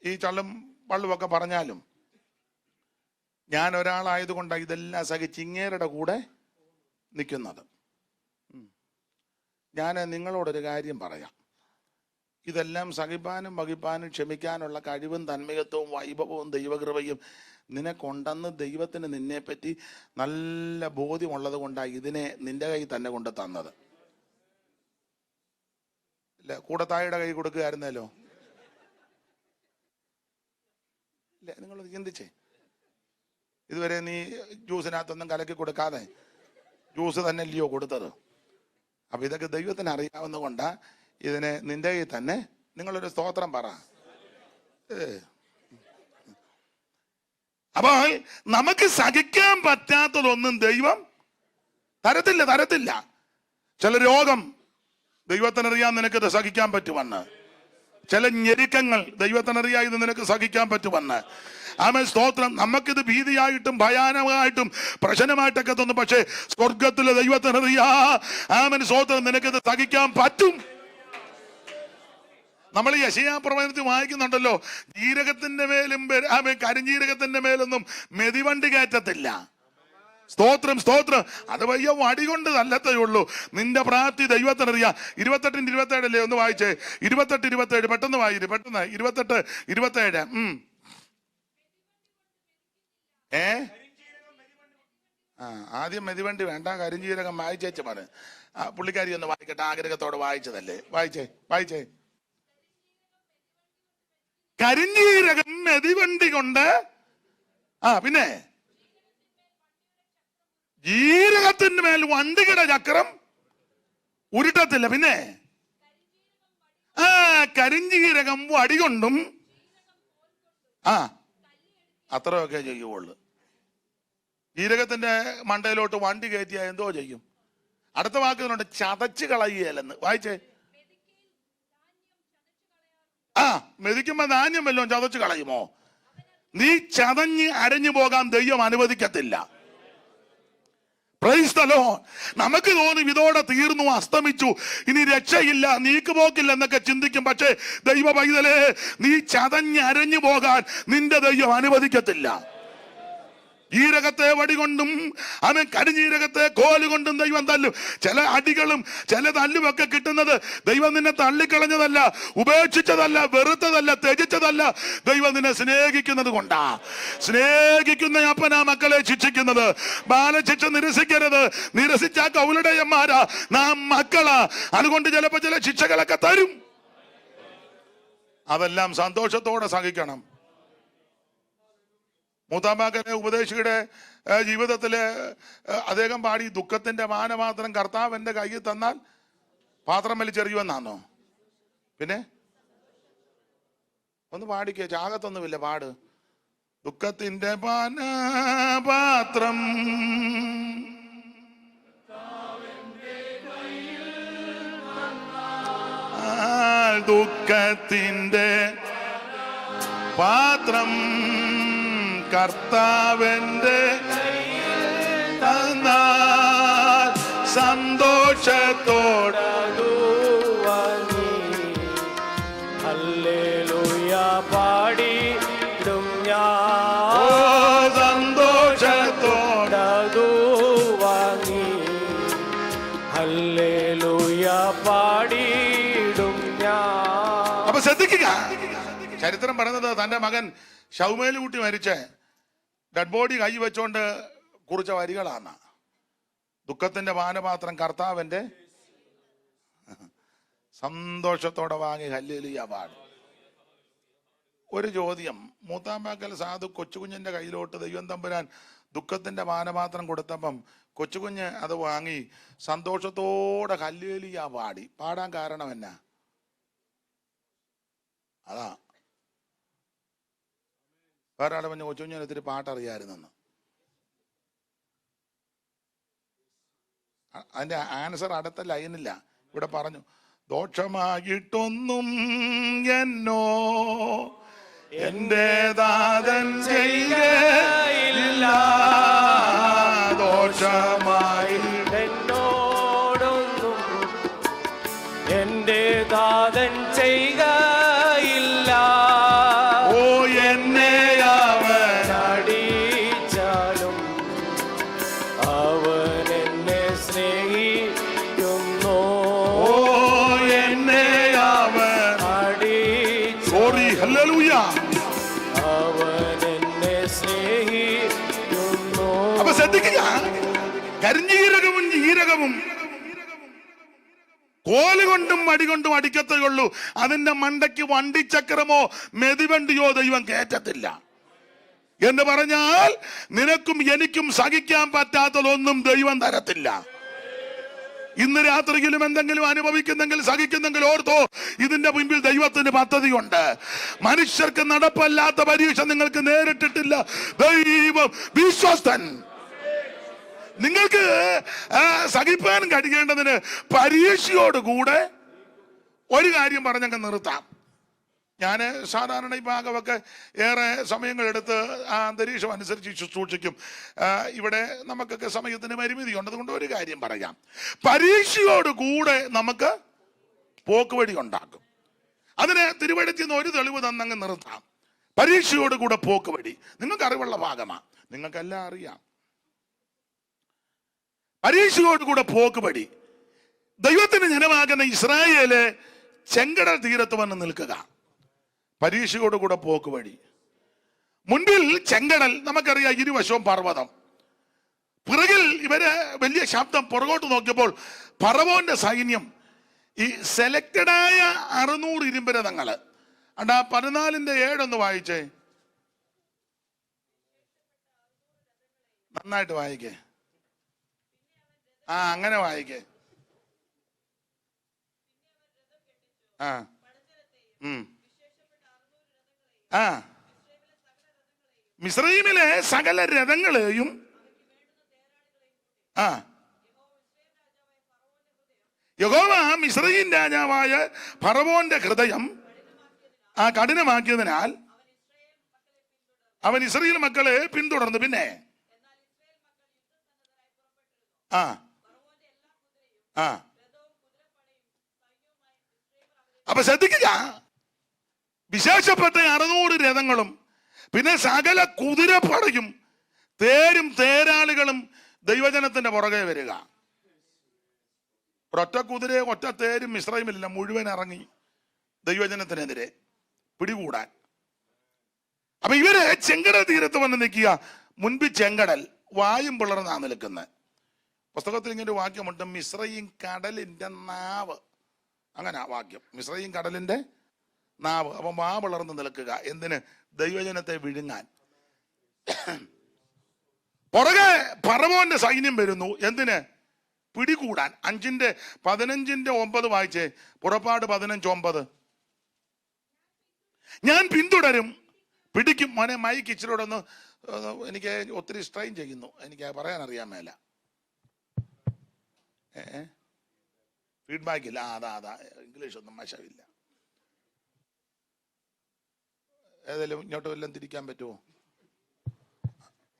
ഈ ചള്ളും പള്ളുമൊക്കെ പറഞ്ഞാലും ഞാൻ ഒരാളായതുകൊണ്ടാണ് ഇതെല്ലാം സഹിച്ച് ഇങ്ങേരുടെ കൂടെ നിൽക്കുന്നത്. ഞാൻ നിങ്ങളോടൊരു കാര്യം പറയാം, ഇതെല്ലാം സഹിപ്പാനും വഹിപ്പാനും ക്ഷമിക്കാനുള്ള കഴിവും തന്മയത്വവും വൈഭവവും ദൈവകൃപയും നിനക്കൊണ്ടെന്ന് ദൈവത്തിന് നിന്നെപ്പറ്റി നല്ല ബോധ്യമുള്ളത് കൊണ്ടാണ് ഇതിനെ നിന്റെ കൈ തന്നെ കൊണ്ട് തന്നത്. ഇല്ല, കൂടത്തായുടെ കൈ കൊടുക്കുകയായിരുന്നല്ലോ. ഇല്ല, നിങ്ങളത് ചിന്തിച്ചേ. ഇതുവരെ നീ ജ്യൂസിനകത്തൊന്നും കലക്കി കൊടുക്കാതെ ജ്യൂസ് തന്നെ അല്ലയോ കൊടുത്തത്. അപ്പൊ ഇതൊക്കെ ദൈവത്തിന് അറിയാവുന്ന കൊണ്ടാ ഇതിനെ നിന്റെ കയ്യിൽ തന്നെ. നിങ്ങളൊരു സ്തോത്രം പറ. അപ്പോൾ നമുക്ക് സഹിക്കാൻ പറ്റാത്തതൊന്നും ദൈവം തരത്തില്ല. ചില രോഗം ദൈവത്തിനറിയാൻ നിനക്കിത് സഹിക്കാൻ പറ്റുമെന്ന്. ചില ഞെരുക്കങ്ങൾ ദൈവത്തിനറിയാൻ ഇത് നിനക്ക് സഹിക്കാൻ പറ്റുമെന്ന്. ആമേൻ, സ്തോത്രം. നമുക്കിത് ഭീതിയായിട്ടും ഭയാനകമായിട്ടും പ്രശ്നമായിട്ടൊക്കെ തോന്നും, പക്ഷേ സ്വർഗത്തിലെ ദൈവത്തിനറിയാ. ആമേൻ, സ്തോത്രം, നിനക്കിത് സഹിക്കാൻ പറ്റും. നമ്മൾ യശയാപ്രവചനത്തിൽ വായിക്കുന്നുണ്ടല്ലോ, ജീരകത്തിന്റെ മേലും കരിഞ്ജീരകത്തിന്റെ മേലൊന്നും മെതിവണ്ടി കയറ്റത്തില്ല. സ്തോത്രം. അത് വയ്യ വടി കൊണ്ട് തല്ലത്തേ ഉള്ളൂ. നിന്റെ പ്രാപ്തി ദൈവത്തിനറിയാം. 28-27 ഒന്ന് വായിച്ചേ. 28-27 പെട്ടെന്ന് വായിര്, പെട്ടെന്ന്. 28-27 ആദ്യം മെതിവണ്ടി വേണ്ട, കരിഞ്ജീരകം വായിച്ചേച്ച് പറ. പുള്ളിക്കാരി ഒന്ന് വായിക്കട്ടെ, ആഗ്രഹത്തോടെ വായിച്ചതല്ലേ. വായിച്ചേ. കരിഞ്ജീരകം മെതിവണ്ടി കൊണ്ട്, പിന്നെ ജീരകത്തിന്റെ മേൽ വണ്ടിയുടെ ചക്രം ഉരുട്ടത്തില്ല. പിന്നെ കരിഞ്ജീരകം വടികൊണ്ടും അത്രയൊക്കെ ചെയ്യുള്ളൂ. ജീരകത്തിന്റെ മണ്ടയിലോട്ട് വണ്ടി കയറ്റിയാ എന്തോ ചെയ്യും? അടുത്ത വാക്കുകളുണ്ട്, ചതച്ച് കളയുകയല്ലെന്ന്. വായിച്ചേ. മെതിക്കുമ്പോ ധാന്യം വല്ലതും ചതച്ച് കളയുമോ? നീ ചതഞ്ഞ് അരഞ്ഞു പോകാൻ ദൈവം അനുവദിക്കത്തില്ല. Praise the Lord. നമുക്ക് തോന്നും ഇതോടെ തീർന്നു, അസ്തമിച്ചു, ഇനി രക്ഷയില്ല, നീക്കുപോക്കില്ല എന്നൊക്കെ ചിന്തിക്കും. പക്ഷേ ദൈവ പൈതലേ, നീ ചതഞ്ഞ് അരഞ്ഞു പോകാൻ നിന്റെ ദൈവം അനുവദിക്കത്തില്ല. ജീരകത്തെ വടികൊണ്ടും അവൻ കരിഞ്ജീരകത്തെ കോലുകൊണ്ടും ദൈവം തല്ലും. ചില അടികളും ചില തല്ലുമൊക്കെ കിട്ടുന്നത് ദൈവം നിന്നെ തള്ളിക്കളഞ്ഞതല്ല, ഉപേക്ഷിച്ചതല്ല, വെറുത്തതല്ല, ത്യജിച്ചതല്ല. ദൈവം നിന്നെ സ്നേഹിക്കുന്നത് കൊണ്ടാ. സ്നേഹിക്കുന്ന അപ്പനാ മക്കളെ ശിക്ഷിക്കുന്നത്. ബാലശിക്ഷ നിരസിക്കരുത്. നിരസിച്ച കൗലുടയന്മാരാ നാം മക്കളാ. അതുകൊണ്ട് ചിലപ്പോ ചില ശിക്ഷകളൊക്കെ തരും. അതെല്ലാം സന്തോഷത്തോടെ സഹിക്കണം. മൂത്താമ്പാക്കനെ ഉപദേശിയുടെ ജീവിതത്തില് അദ്ദേഹം പാടി, ദുഃഖത്തിന്റെ മാനപാത്രം കർത്താവിന്റെ കയ്യിൽ തന്നാൽ പാത്രം വലിച്ചെറിയുമെന്നാണോ? പിന്നെ ഒന്ന് പാടിക്കേ, ചാകത്തൊന്നുമില്ല, പാട്. ദുഃഖത്തിന്റെ പാനപാത്രം ദുഃഖത്തിന്റെ പാത്രം കർത്താവിന്റെ തന്നാൽ സന്തോഷത്തോടെ പാടിയിടും ഞാൻ. അപ്പൊ ശ്രദ്ധിക്കുക, ചരിത്രം പറയുന്നത് തന്റെ മകൻ ഷൗമേൽ കുട്ടി മരിച്ച ഡെഡ് ബോഡി കൈ വെച്ചോണ്ട് കുറിച്ച വരികളാണ്. ദുഃഖത്തിന്റെ പാനപാത്രം കർത്താവിന്റെ സന്തോഷത്തോടെ വാങ്ങി ഹല്ലേലൂയ പാടും. ഒരു ചോദ്യം, മൂത്താമ്പാക്കൽ സാധു കൊച്ചുകുഞ്ഞിന്റെ കയ്യിലോട്ട് ദൈവം തമ്പുരാൻ ദുഃഖത്തിന്റെ പാനപാത്രം കൊടുത്തപ്പം കൊച്ചുകുഞ്ഞ് അത് വാങ്ങി സന്തോഷത്തോടെ ഹല്ലേലൂയ പാടി. പാടാൻ കാരണം എന്നാ? അതാ വേറെ ആളെ പറഞ്ഞ കൊച്ചുകുഞ്ഞിന് ഒത്തിരി പാട്ടറിയാമായിരുന്നെന്ന്. അതിന്റെ ആൻസർ അടുത്ത ലൈനില്ല. ഇവിടെ പറഞ്ഞു, ദോഷമായിട്ടൊന്നും എന്നോ എന്റെ ദാതൻ ചെയ്യില്ല, ദോഷമായിട്ടെന്നോടൊന്നും എന്റെ ദാതൻ ചെയ്യുകയില്ല. ഓ എന്നെ അവൻ അടിച്ചാലും അവൻ എന്നെ സ്നേഹിക്കുന്നു. ഓ എന്നെ അവൻ അടിച്ചാലും ഹല്ലേലൂയ അവൻ എന്നെ സ്നേഹിക്കുന്നു. അപ്പൊ ശ്രദ്ധിക്കുക, കരിഞ്ഞീരകവും ജീരകവും കോലുകൊണ്ടും അടികൊണ്ടും അടിക്കത്തുള്ളൂ, അതിന്റെ മണ്ടയ്ക്ക് വണ്ടിച്ചക്രമോ മെതിവണ്ടിയോ ദൈവം കയറ്റത്തില്ല. എന്ന് പറഞ്ഞാൽ നിനക്കും എനിക്കും സഹിക്കാൻ പറ്റാത്തതൊന്നും ദൈവം തരത്തില്ല. ഇന്ന് രാത്രിയിലും എന്തെങ്കിലും അനുഭവിക്കുന്നെങ്കിൽ സഹിക്കുന്നെങ്കിൽ ഓർത്തോ, ഇതിന്റെ മുൻപിൽ ദൈവത്തിന് പദ്ധതിയുണ്ട്. മനുഷ്യർക്ക് നടപ്പല്ലാത്ത പരീക്ഷ നിങ്ങൾക്ക് നേരിട്ടിട്ടില്ല. ദൈവം വിശ്വസ്തൻ. നിങ്ങൾക്ക് സഹിപ്പാൻ കഴിയേണ്ടതിന് പരീക്ഷയോടുകൂടെ ഒരു കാര്യം പറഞ്ഞങ്ങ് നിർത്താം. ഞാൻ സാധാരണ ഈ ഭാഗമൊക്കെ ഏറെ സമയങ്ങളെടുത്ത് ആ അന്തരീക്ഷം അനുസരിച്ച് ശുശ്രൂഷിക്കും. ഇവിടെ നമുക്കൊക്കെ സമയത്തിന് പരിമിതിയുണ്ട്. അതുകൊണ്ട് ഒരു കാര്യം പറയാം, പരീക്ഷയോടുകൂടെ നമുക്ക് പോക്കുവഴി ഉണ്ടാക്കും. അതിന് തിരുവഴുത്തിൽ നിന്ന് ഒരു തെളിവ് തന്നങ്ങ് നിർത്താം. പരീക്ഷയോടുകൂടെ പോക്കുവഴി നിങ്ങൾക്ക് അറിവുള്ള ഭാഗമാണ്, നിങ്ങൾക്കെല്ലാം അറിയാം. പരീക്ഷയോടുകൂടെ പോക്കുവഴി. ദൈവത്തിന് ജനമാകുന്ന ഇസ്രായേല് ചെങ്കടൽ തീരത്ത് വന്ന് നിൽക്കുക. പരീക്ഷയോടുകൂടെ പോക്കുവഴി. മുൻപിൽ ചെങ്കടൽ, നമുക്കറിയാം, ഇരുവശവും പർവ്വതം. പിറകിൽ ഇവര് വലിയ ശബ്ദം. പുറകോട്ട് നോക്കിയപ്പോൾ ഫറവോന്റെ സൈന്യം, ഈ സെലക്റ്റഡായ 600 ഇരുമ്പരഥങ്ങള്. അണ്ടാ 14:7 വായിച്ചേ, നന്നായിട്ട് വായിക്കേ. അങ്ങനെ വായിക്കേ. മിസ്രയീമിലെ സകല രഥങ്ങളെയും യഹോവ മിസ്രയീം രാജാവായ ഫറവോന്റെ ഹൃദയം കഠിനമാക്കിയതിനാൽ അവൻ ഇസ്രായേൽ മക്കളെ പിന്തുടർന്നു. പിന്നെ അപ്പൊ ശ്രദ്ധിക്കുക, വിശേഷപ്പെട്ട 600 രഥങ്ങളും പിന്നെ സകല കുതിരപ്പടയും തേരും തേരാളികളും ദൈവജനത്തിന്റെ പുറകെ വരിക. ഒരൊറ്റ കുതിരയെ ഒറ്റ തേരും മിസ്രയീമിലില്ല, മുഴുവൻ ഇറങ്ങി ദൈവജനത്തിനെതിരെ പിടികൂടാൻ. അപ്പൊ ഇവര് ചെങ്കടൽ തീരത്ത് വന്ന് നിൽക്കുക. മുൻപിൽ ചെങ്കടൽ, വായും പിളർന്നാ നിൽക്കുന്നത്. പുസ്തകത്തിൽ ഇങ്ങനെ ഒരു വാക്യമുണ്ട്, മിസ്രയീം കടലിന്റെ നാവ്. അങ്ങനെ വാക്യം, മിസ്രയീം കടലിന്റെ നാവ്. അപ്പം വാ പിളർന്ന് നിൽക്കുക. എന്തിന്? ദൈവജനത്തെ വിഴുങ്ങാൻ. പുറകെ ഫറവോന്റെ സൈന്യം വരുന്നു. എന്തിന്? പിടികൂടാൻ. 5:15-9 വായിച്ചേ. പുറപ്പാട് 15:9. ഞാൻ പിന്തുടരും, പിടിക്കും. മോനെ മൈക്ക് ഇച്ചിരൂടെ ഒന്ന്, എനിക്ക് ഒത്തിരി സ്ട്രെയിൻ ചെയ്യുന്നു, എനിക്ക് പറയാൻ അറിയാൻ മേല. ഫീഡ്ബാക്ക് ഇല്ല. അതാ ഇംഗ്ലീഷ് ഒന്നും മശമില്ല. ഏതായാലും ഇങ്ങോട്ട് വല്ലതും തിരിക്കാൻ പറ്റുമോ?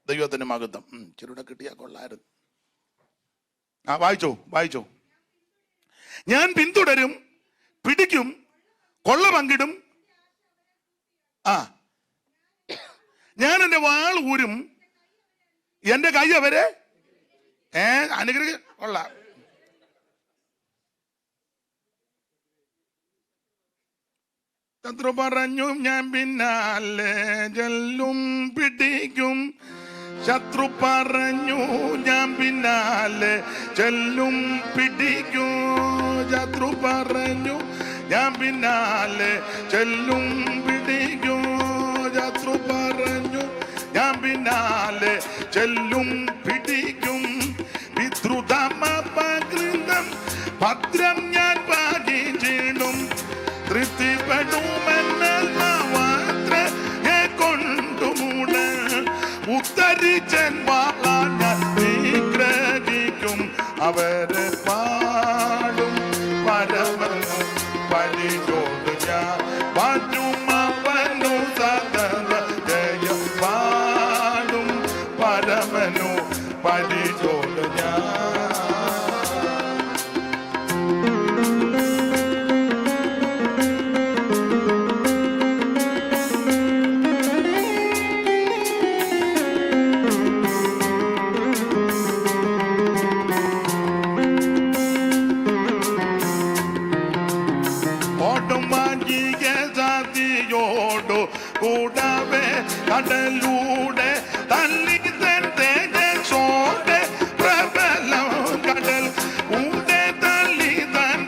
ദൈവത്തിന്റെ മഹത്വം. ചെറുടെ കിട്ടിയാ കൊള്ളായിരുന്നു. വായിച്ചോ. ഞാൻ പിന്തുടരും, പിടിക്കും, കൊള്ള പങ്കിടും. ഞാൻ എന്റെ വാൾ ഊരും, എന്റെ കൈ അവരെ അനുഗ്രഹിക്കും. കൊള്ളാം. ശത്രു പറഞ്ഞു ഞാൻ പിന്നാലെ ചെല്ലും പിടിക്കും. ശത്രു പറഞ്ഞു ഞാൻ പിന്നാലെ ചെല്ലും പിടിക്കും. ശത്രു പറഞ്ഞു ഞാൻ പിന്നാലെ ചെല്ലും പിടിക്കും. ശത്രു പറഞ്ഞു ഞാൻ പിന്നാലെ ചെല്ലും പിടിക്കും. വിദ്രുതമപകൃതം ഭദ്രം ഞാൻ ഭാഗിച്ചിടും. തൃപ്തിപ്പെടുമെന്നല്ല മാത്രയെ കൊണ്ടുമൂട. ഉത്തരിച്ചൻ വാളാൽ ഞാൻ നിഗ്രഹിക്കും. അവരെ പാടും പരമനു പരിചോട് ഞാൻ പാറ്റും. അവനു സദന ജയം പാടും പരമനു പരിചോട് ഞാൻ. കൂടവേ കടലൂടെ തല്ലി തേജോടെ പ്രബലം കടൽ കൂടെ തല്ലി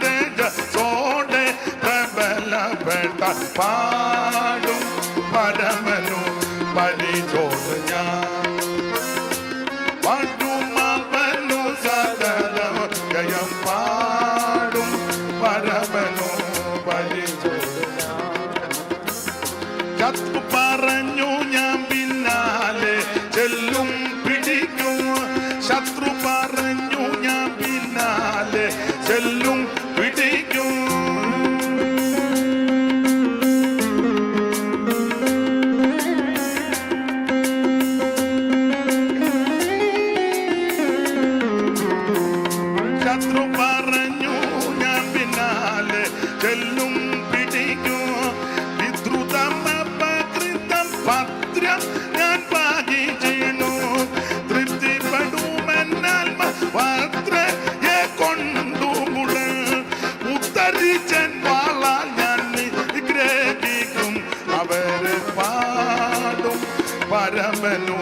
തേജോടെ പ്രബലപ്പെട്ട പാടും പരമനു പരിചോട് ഞാൻ. പാടും അവനു സകലം ജയം പാടും പരമനു പരിചോട് ഞാൻ. ശത്രു പറഞ്ഞു ഞാൻ പിന്നാലെ ചെല്ലും പിടിക്കും. ശത്രു പറഞ്ഞു ഞാൻ പിന്നാലെ ചെല്ലും പിടിക്കും. ശത്രു പറഞ്ഞു ഞാൻ പിന്നാലെ ചെല്ലും പിടിക്കും. ഭദ്രം ഞാൻ ഭാഗിച്ചിടും. തൃപ്തിപ്പെടുമെന്നാൽ മാത്രയെ കൊണ്ടുമുട. ഉത്തരിച്ചൻ വാളാൽ ഞാൻ നിഗ്രഹിക്കും. അവരെ പാടും പരമനു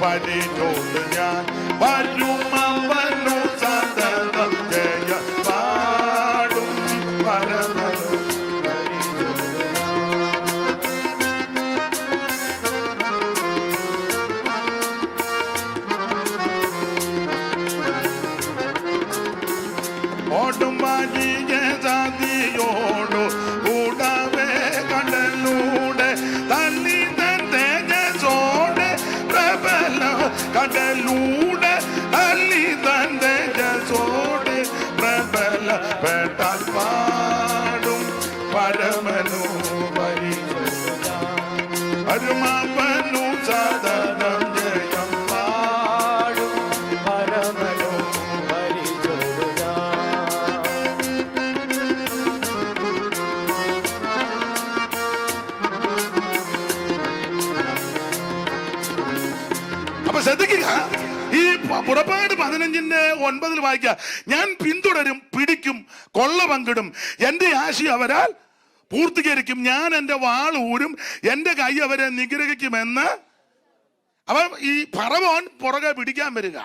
പരിചോട് ഞാൻ. വരും അവനു സദന ജയ പാടും പരമനു. ോടു കൂടവേ കടലൂടെ തല്ലി തേജോടെ പ്രബല കടലൂടെ തല്ലി തേജോടെ പ്രബല പെട്ടാൽ പാടും പരമനു പരിചോട്. അരുമവനു സദനം ജയം പാടും പരമനു പരിചോട്. അപ്പൊ ശ്രദ്ധിക്കുക, ഈ പുറപ്പാട് 15:9 വായിക്കുക. ഞാൻ പിന്തുടരും, പിടിക്കും, കൊള്ള പങ്കിടും. എന്റെ ആശയം അവരാൽ പൂർത്തീകരിക്കും. ഞാൻ എന്റെ വാൾ ഊരും, എന്റെ കൈ അവരെ നിഗ്രഹിക്കുമെന്ന്. അപ്പൊ ഈ ഫറവോൻ പുറകെ പിടിക്കാൻ വരിക.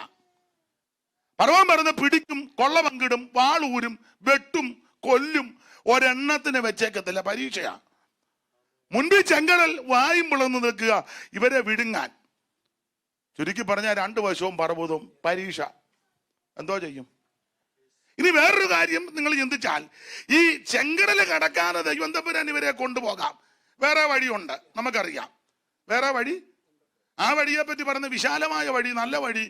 ഫറവോൻ പറഞ്ഞ് പിടിക്കും, കൊള്ള പങ്കിടും, വാൾ ഊരും, വെട്ടും, കൊല്ലും. ഒരെണ്ണത്തിന് വെച്ചേക്കത്തില്ല. പരീക്ഷയാ. മുൻപിൽ ചെങ്കടൽ വായും പിളർന്ന് നിൽക്കുക ഇവരെ വിഴുങ്ങാൻ. ചുരുക്കി പറഞ്ഞാൽ 2 വശവും പർവ്വതവും. പരീക്ഷ. എന്തോ ചെയ്യും? ഇനി വേറൊരു കാര്യം നിങ്ങൾ ചിന്തിച്ചാൽ, ഈ ചെങ്കടല് കടക്കാതെ ദൈവം തമ്പുരാൻ ഇവരെ കൊണ്ടുപോകാം. വേറെ വഴിയുണ്ട്, നമുക്കറിയാം. വേറെ വഴി. ആ വഴിയെ പറ്റി പറഞ്ഞ വിശാലമായ വഴി, നല്ല വഴി,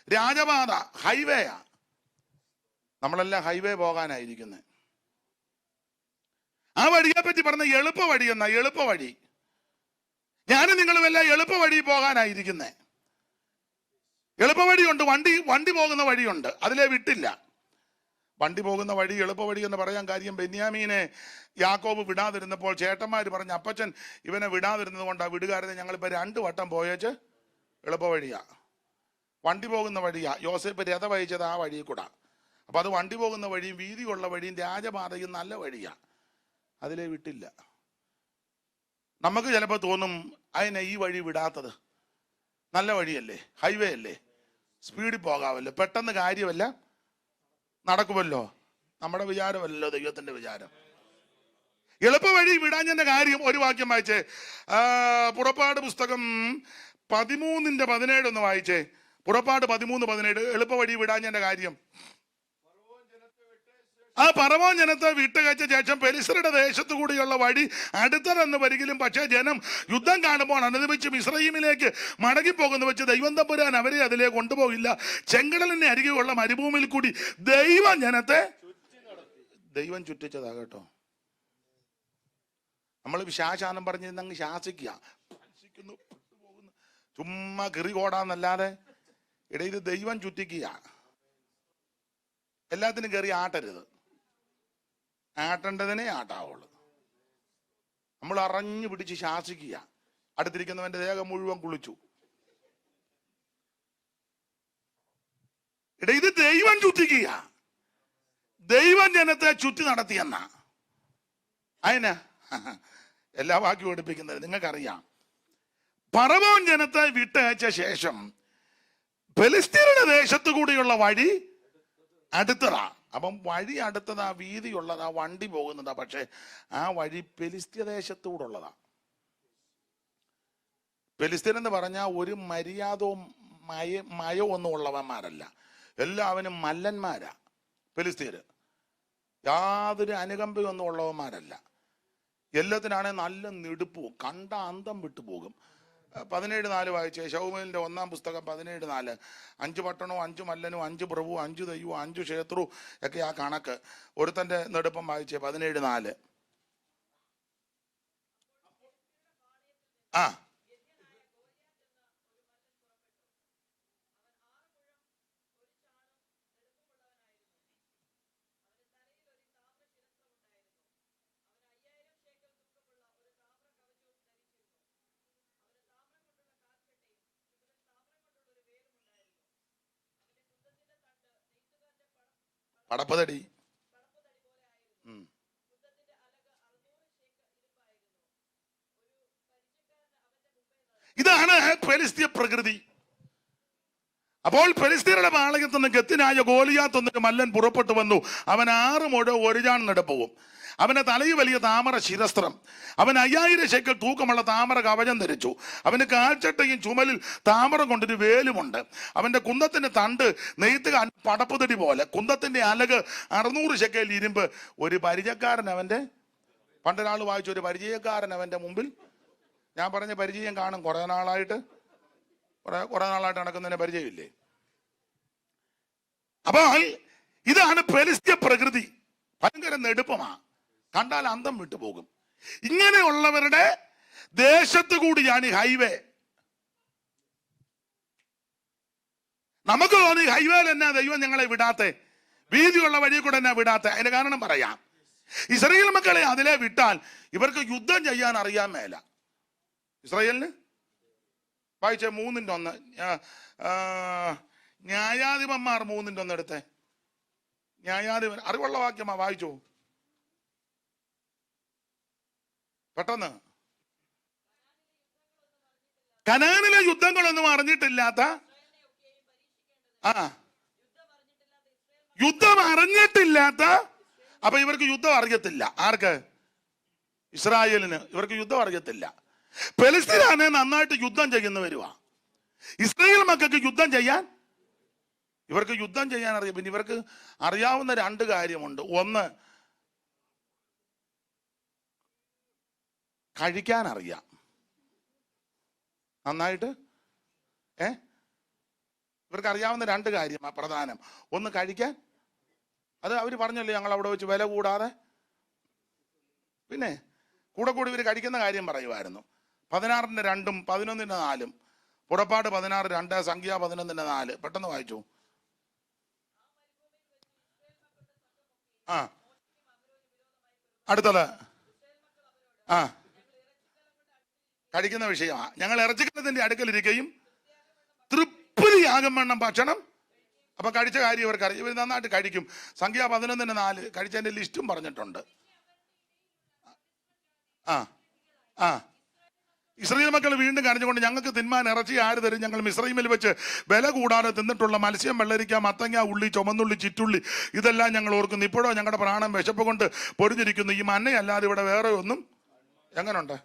രാജപാത, ഹൈവേയാ. നമ്മളെല്ലാം ഹൈവേ പോകാനായിരിക്കുന്നത്. ആ വഴിയെ പറ്റി പറഞ്ഞ എളുപ്പ വഴി എന്നാ. എളുപ്പ വഴി. ഞാനും നിങ്ങളും എല്ലാം എളുപ്പ വഴി പോകാനായിരിക്കുന്നേ. എളുപ്പവഴിയുണ്ട്, വണ്ടി പോകുന്ന വഴിയുണ്ട്, അതിലെ വിട്ടില്ല. വണ്ടി പോകുന്ന വഴി എളുപ്പ വഴി എന്ന് പറയാൻ കാര്യം, ബെന്യാമീനെ യാക്കോബ് വിടാതിരുന്നപ്പോൾ ചേട്ടന്മാർ പറഞ്ഞ അപ്പച്ചൻ ഇവനെ വിടാതിരുന്നത് കൊണ്ടാണ് വിടുകാരനെ ഞങ്ങളിപ്പോൾ 2 വട്ടം പോയേച്ച് എളുപ്പ വഴിയാ. വണ്ടി പോകുന്ന വഴിയാ. യോസേപ്പ് രഥ വഹിച്ചത് ആ വഴിയിൽ കൂടാ. അപ്പൊ അത് വണ്ടി പോകുന്ന വഴിയും വീതിയുള്ള വഴിയും രാജപാതയും നല്ല വഴിയാ. അതിലെ വിട്ടില്ല. നമുക്ക് ചിലപ്പോൾ തോന്നും അതിനെ ഈ വഴി വിടാത്തത്, നല്ല വഴിയല്ലേ, ഹൈവേ അല്ലേ, സ്പീഡിൽ പോകാമല്ലോ, പെട്ടെന്ന് കാര്യമല്ല നടക്കുമല്ലോ. നമ്മുടെ വിചാരമല്ലോ ദൈവത്തിന്റെ വിചാരം. എളുപ്പ വഴി വിടാഞ്ഞതിന്റെ കാര്യം ഒരു വാക്യം വായിച്ചേ. പുറപ്പാട് പുസ്തകം 13:17 ഒന്ന് വായിച്ചേ. പുറപ്പാട് 13:17. എളുപ്പ വഴി വിടാഞ്ഞതിന്റെ കാര്യം. ആ പറവോൻ ജനത്തെ വിട്ടുകഴിച്ച ശേഷം പെലിസ്തരുടെ ദേശത്തു കൂടിയുള്ള വഴി അടുത്തതെന്ന് വരികിലും, പക്ഷേ ജനം യുദ്ധം കാണുമ്പോൾ അനുദമിച്ച് മിസ്രയീമിലേക്ക് മടങ്ങിപ്പോകുന്നു വെച്ച് ദൈവം തമ്പുരാൻ അവരെ അതിലേക്ക് കൊണ്ടുപോകില്ല. ചെങ്കടലിന് അരികെയുള്ള മരുഭൂമിയിൽ കൂടി ദൈവം ജനത്തെ ദൈവം ചുറ്റിച്ചതാ കേട്ടോ. നമ്മൾ വിശാശാനം പറഞ്ഞിരുന്ന അങ്ങ് ശാസിക്കുക, ചുമ്മാ കിറി കോടാന്നല്ലാതെ ഇടയിൽ ദൈവം ചുറ്റിക്കുക. എല്ലാത്തിനും കയറി ആട്ടരുത്, ആട്ടേണ്ടതിനെ ആട്ടാവുള്ളൂ. നമ്മൾ അറിഞ്ഞു പിടിച്ച് ശാസിക്കുക. അടുത്തിരിക്കുന്നവന്റെ ദേഹം മുഴുവൻ കുളിച്ചു. ഇത് ദൈവം ചുറ്റിക്കുക. ദൈവം ജനത്തെ ചുറ്റി നടത്തിയെന്ന അതിന് എല്ലാ വാക്യവും എടുപ്പിക്കുന്നത് നിങ്ങൾക്കറിയാം. പറവോൻ ജനത്തെ വിട്ടയച്ച ശേഷം ഫെലിസ്ത്യരുടെ ദേശത്തു കൂടിയുള്ള വഴി അടുത്തതാ. അപ്പം വഴി അടുത്തതാ, വീതിയുള്ളതാ, വണ്ടി പോകുന്നതാ. പക്ഷെ ആ വഴി ഫെലിസ്ത്യ ദേശത്തൂടുള്ളതാ. ഫെലിസ്ത്യൻ എന്ന് പറഞ്ഞാൽ ഒരു മര്യാദവും മയോ ഒന്നും ഉള്ളവന്മാരല്ല, എല്ലാവരും മല്ലന്മാരാ. ഫെലിസ്ത്യര് യാതൊരു അനുകമ്പയൊന്നും ഉള്ളവന്മാരല്ല. എല്ലാത്തിനാണെ നല്ല നെടുപ്പും, കണ്ട അന്തം വിട്ടുപോകും. 17:4 വായിച്ചേ. ശൗമേലിന്റെ 1-ാം പുസ്തകം 17:4. 5 പട്ടണവും 5 മല്ലനും 5 പ്രഭുവും 5 ദൈവവും 5 ക്ഷേത്രവും ഒക്കെ ആ കണക്ക്. ഒരുത്തന്റെ നെടുപ്പം വായിച്ചേ 17:4. ആ പടപ്പതടി. ഇതാണ് ഫെലിസ്ത്യ പ്രകൃതി. അപ്പോൾ ഫെലിസ്ത്യരുടെ പാളയത്തു നിന്ന് ഗത്തിനായ ഗോലിയാത്ത് എന്നൊരു മല്ലൻ പുറപ്പെട്ടു വന്നു. അവൻ 6 മുഴം 1 ചാൺ നെടുപ്പവും. അവന്റെ തലയിൽ വലിയ താമര ശിരസ്ത്രം. അവൻ 5000 ശേക്കൽ തൂക്കമുള്ള താമര കവചം ധരിച്ചു. അവന് കാൽച്ചട്ടയും ചുമലിൽ താമര കൊണ്ടൊരു വേലുമുണ്ട്. അവന്റെ കുന്തത്തിന്റെ തണ്ട് നെയ്ത്ത് പടപ്പുതടി പോലെ, കുന്തത്തിന്റെ അലക് 600 ശേക്കൽ ഇരുമ്പ്. ഒരു പരിചയക്കാരൻ അവന്റെ, പണ്ടൊരാൾ വായിച്ചു, ഒരു പരിചയക്കാരൻ അവന്റെ മുമ്പിൽ. ഞാൻ പറഞ്ഞ പരിചയം കാണും. കുറെ നാളായിട്ട് നടക്കുന്നതിന് പരിചയമില്ലേ? അപ്പോൾ ഇതാണ് ഫെലിസ്ത്യ പ്രകൃതി. ഭയങ്കര നെടുപ്പമാ, കണ്ടാൽ അന്തം വിട്ടുപോകും. ഇങ്ങനെയുള്ളവരുടെ ദേശത്ത് കൂടിയാണ് ഈ ഹൈവേ. നമുക്ക് തോന്നി ഹൈവേയിൽ എന്നാ ദൈവം ഞങ്ങളെ വിടാത്തെ, വീതിയുള്ള വഴി കൂടെ എന്നാ വിടാത്തെ. അതിന്റെ കാരണം പറയാം. ഇസ്രായേൽ മക്കളെ അതിലെ വിട്ടാൽ ഇവർക്ക് യുദ്ധം ചെയ്യാൻ അറിയാൻ മേല. ഇസ്രായേലിന് വായിച്ച 3:1. ന്യായാധിപന്മാർ 3:1 എടുത്തേ. ന്യായാധിപൻ, അറിവുള്ള വാക്യമാ, വായിച്ചോ പെട്ടെന്ന്. കനാനിലെ യുദ്ധങ്ങളൊന്നും അറിഞ്ഞിട്ടില്ലാത്ത, യുദ്ധം അറിഞ്ഞിട്ടില്ലാത്ത. അപ്പൊ ഇവർക്ക് യുദ്ധം അറിയത്തില്ല. ആർക്ക്? ഇസ്രായേലിന് ഇവർക്ക് യുദ്ധം അറിയത്തില്ല. ഫെലിസ്ത്യരാണ് നന്നായിട്ട് യുദ്ധം ചെയ്യുന്ന വരുവാ. ഇസ്രായേൽ മക്കൾക്ക് യുദ്ധം ചെയ്യാൻ, ഇവർക്ക് യുദ്ധം ചെയ്യാൻ അറിയാം. പിന്നെ ഇവർക്ക് അറിയാവുന്ന 2 കാര്യമുണ്ട്. ഒന്ന്, കഴിക്കാൻ അറിയാം നന്നായിട്ട്. ഇവർക്ക് അറിയാവുന്ന 2 കാര്യമാണ് പ്രധാനം. ഒന്ന് കഴിക്കാൻ, അത് അവർ പറഞ്ഞല്ലേ, ഞങ്ങൾ അവിടെ വെച്ച് വില കൂടാതെ. പിന്നെ കൂടെ കൂടി ഇവർ കഴിക്കുന്ന കാര്യം പറയുമായിരുന്നു. 16:2, 11:4. പുറപ്പാട് 16:2, സംഖ്യ 11:4. പെട്ടെന്ന് വായിച്ചു. അടുത്തത് കഴിക്കുന്ന വിഷയമാണ്. ഞങ്ങൾ ഇറച്ചിക്കണത്തിന്റെ അടുക്കലിരിക്കുകയും തൃപ്തിയാകും വണ്ണം ഭക്ഷണം. അപ്പൊ കഴിച്ച കാര്യം ഇവർക്ക് അറിയാം. ഇവർ നന്നായിട്ട് കഴിക്കും. സംഖ്യ 11:4 കഴിച്ചതിന്റെ ലിസ്റ്റും പറഞ്ഞിട്ടുണ്ട്. ഇസ്രായേൽ മക്കൾ വീണ്ടും കരഞ്ഞുകൊണ്ട്, ഞങ്ങൾക്ക് തിന്മാൻ ഇറച്ചി ആര് തരും? ഞങ്ങൾ മിസ്രയീമിൽ വെച്ച് വില കൂടാതെ തിന്നിട്ടുള്ള മത്സ്യം, വെള്ളരിക്ക, മത്തങ്ങ, ഉള്ളി, ചുമന്നുള്ളി, ചിറ്റുള്ളി ഇതെല്ലാം ഞങ്ങൾ ഓർക്കുന്നു. ഇപ്പോഴോ ഞങ്ങളുടെ പ്രാണൻ വിശപ്പ് കൊണ്ട് പൊരിഞ്ഞിരിക്കുന്നു. ഈ മന്നയല്ലാതെ ഇവിടെ വേറെ ഒന്നും. എങ്ങനുണ്ട്?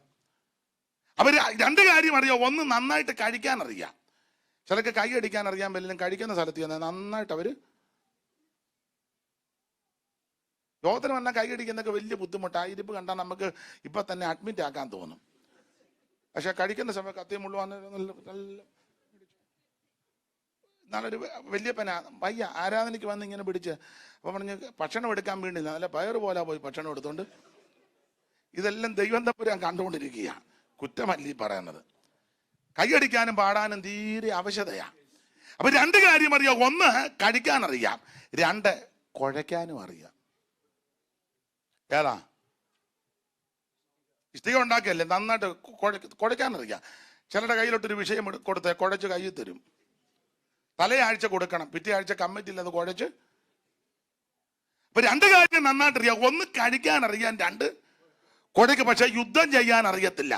അവര് രണ്ട് കാര്യം അറിയാം. ഒന്ന്, നന്നായിട്ട് കഴിക്കാൻ അറിയാം. ചിലക്ക് കൈ അടിക്കാൻ അറിയാൻ പറ്റില്ല, കഴിക്കുന്ന സ്ഥലത്ത് ചെന്നാൽ നന്നായിട്ട് അവര് യോഗത്തിന് വന്നാൽ കൈ അടിക്കുന്നതൊക്കെ വലിയ ബുദ്ധിമുട്ടാണ്. ഇരിപ്പ് കണ്ടാൽ നമുക്ക് ഇപ്പൊ തന്നെ അഡ്മിറ്റ് ആക്കാൻ തോന്നും. പക്ഷെ കഴിക്കുന്ന സമയം കത്തിയും മുള്ളുവാൻ നല്ലൊരു വല്യപ്പന വയ്യ ആരാധനയ്ക്ക് വന്ന് ഇങ്ങനെ പിടിച്ച് അപ്പൊ പറഞ്ഞ് ഭക്ഷണം എടുക്കാൻ വേണ്ടിയില്ല, നല്ല പയറ് പോലെ പോയി ഭക്ഷണം എടുത്തോണ്ട്. ഇതെല്ലാം ദൈവം തമ്പുരാൻ കണ്ടുകൊണ്ടിരിക്കുക. കുറ്റമല്ല ഈ പറയുന്നത്. കൈയടിക്കാനും പാടാനും തീരെ ആവശ്യതയാ. അപ്പൊ രണ്ട് കാര്യം അറിയാം. ഒന്ന്, കഴിക്കാൻ അറിയാം. രണ്ട്, കുഴയ്ക്കാനും അറിയാം. ഏതാ? ഇഷ്ടിക ഉണ്ടാക്കിയല്ലേ, നന്നായിട്ട് കുഴയ്ക്കാനറിയാം. ചിലരുടെ കയ്യിലോട്ടൊരു വിഷയം കൊടുത്ത് കുഴച്ച് കയ്യിൽ തരും. തലയാഴ്ച കൊടുക്കണം, പിറ്റേ ആഴ്ച കമ്മിറ്റിയിൽ അത് കുഴച്ച്. അപ്പൊ രണ്ട് കാര്യം നന്നായിട്ട് അറിയാം. ഒന്ന്, കഴിക്കാൻ അറിയാൻ. രണ്ട്, കുഴയ്ക്ക്. പക്ഷെ യുദ്ധം ചെയ്യാൻ അറിയത്തില്ല.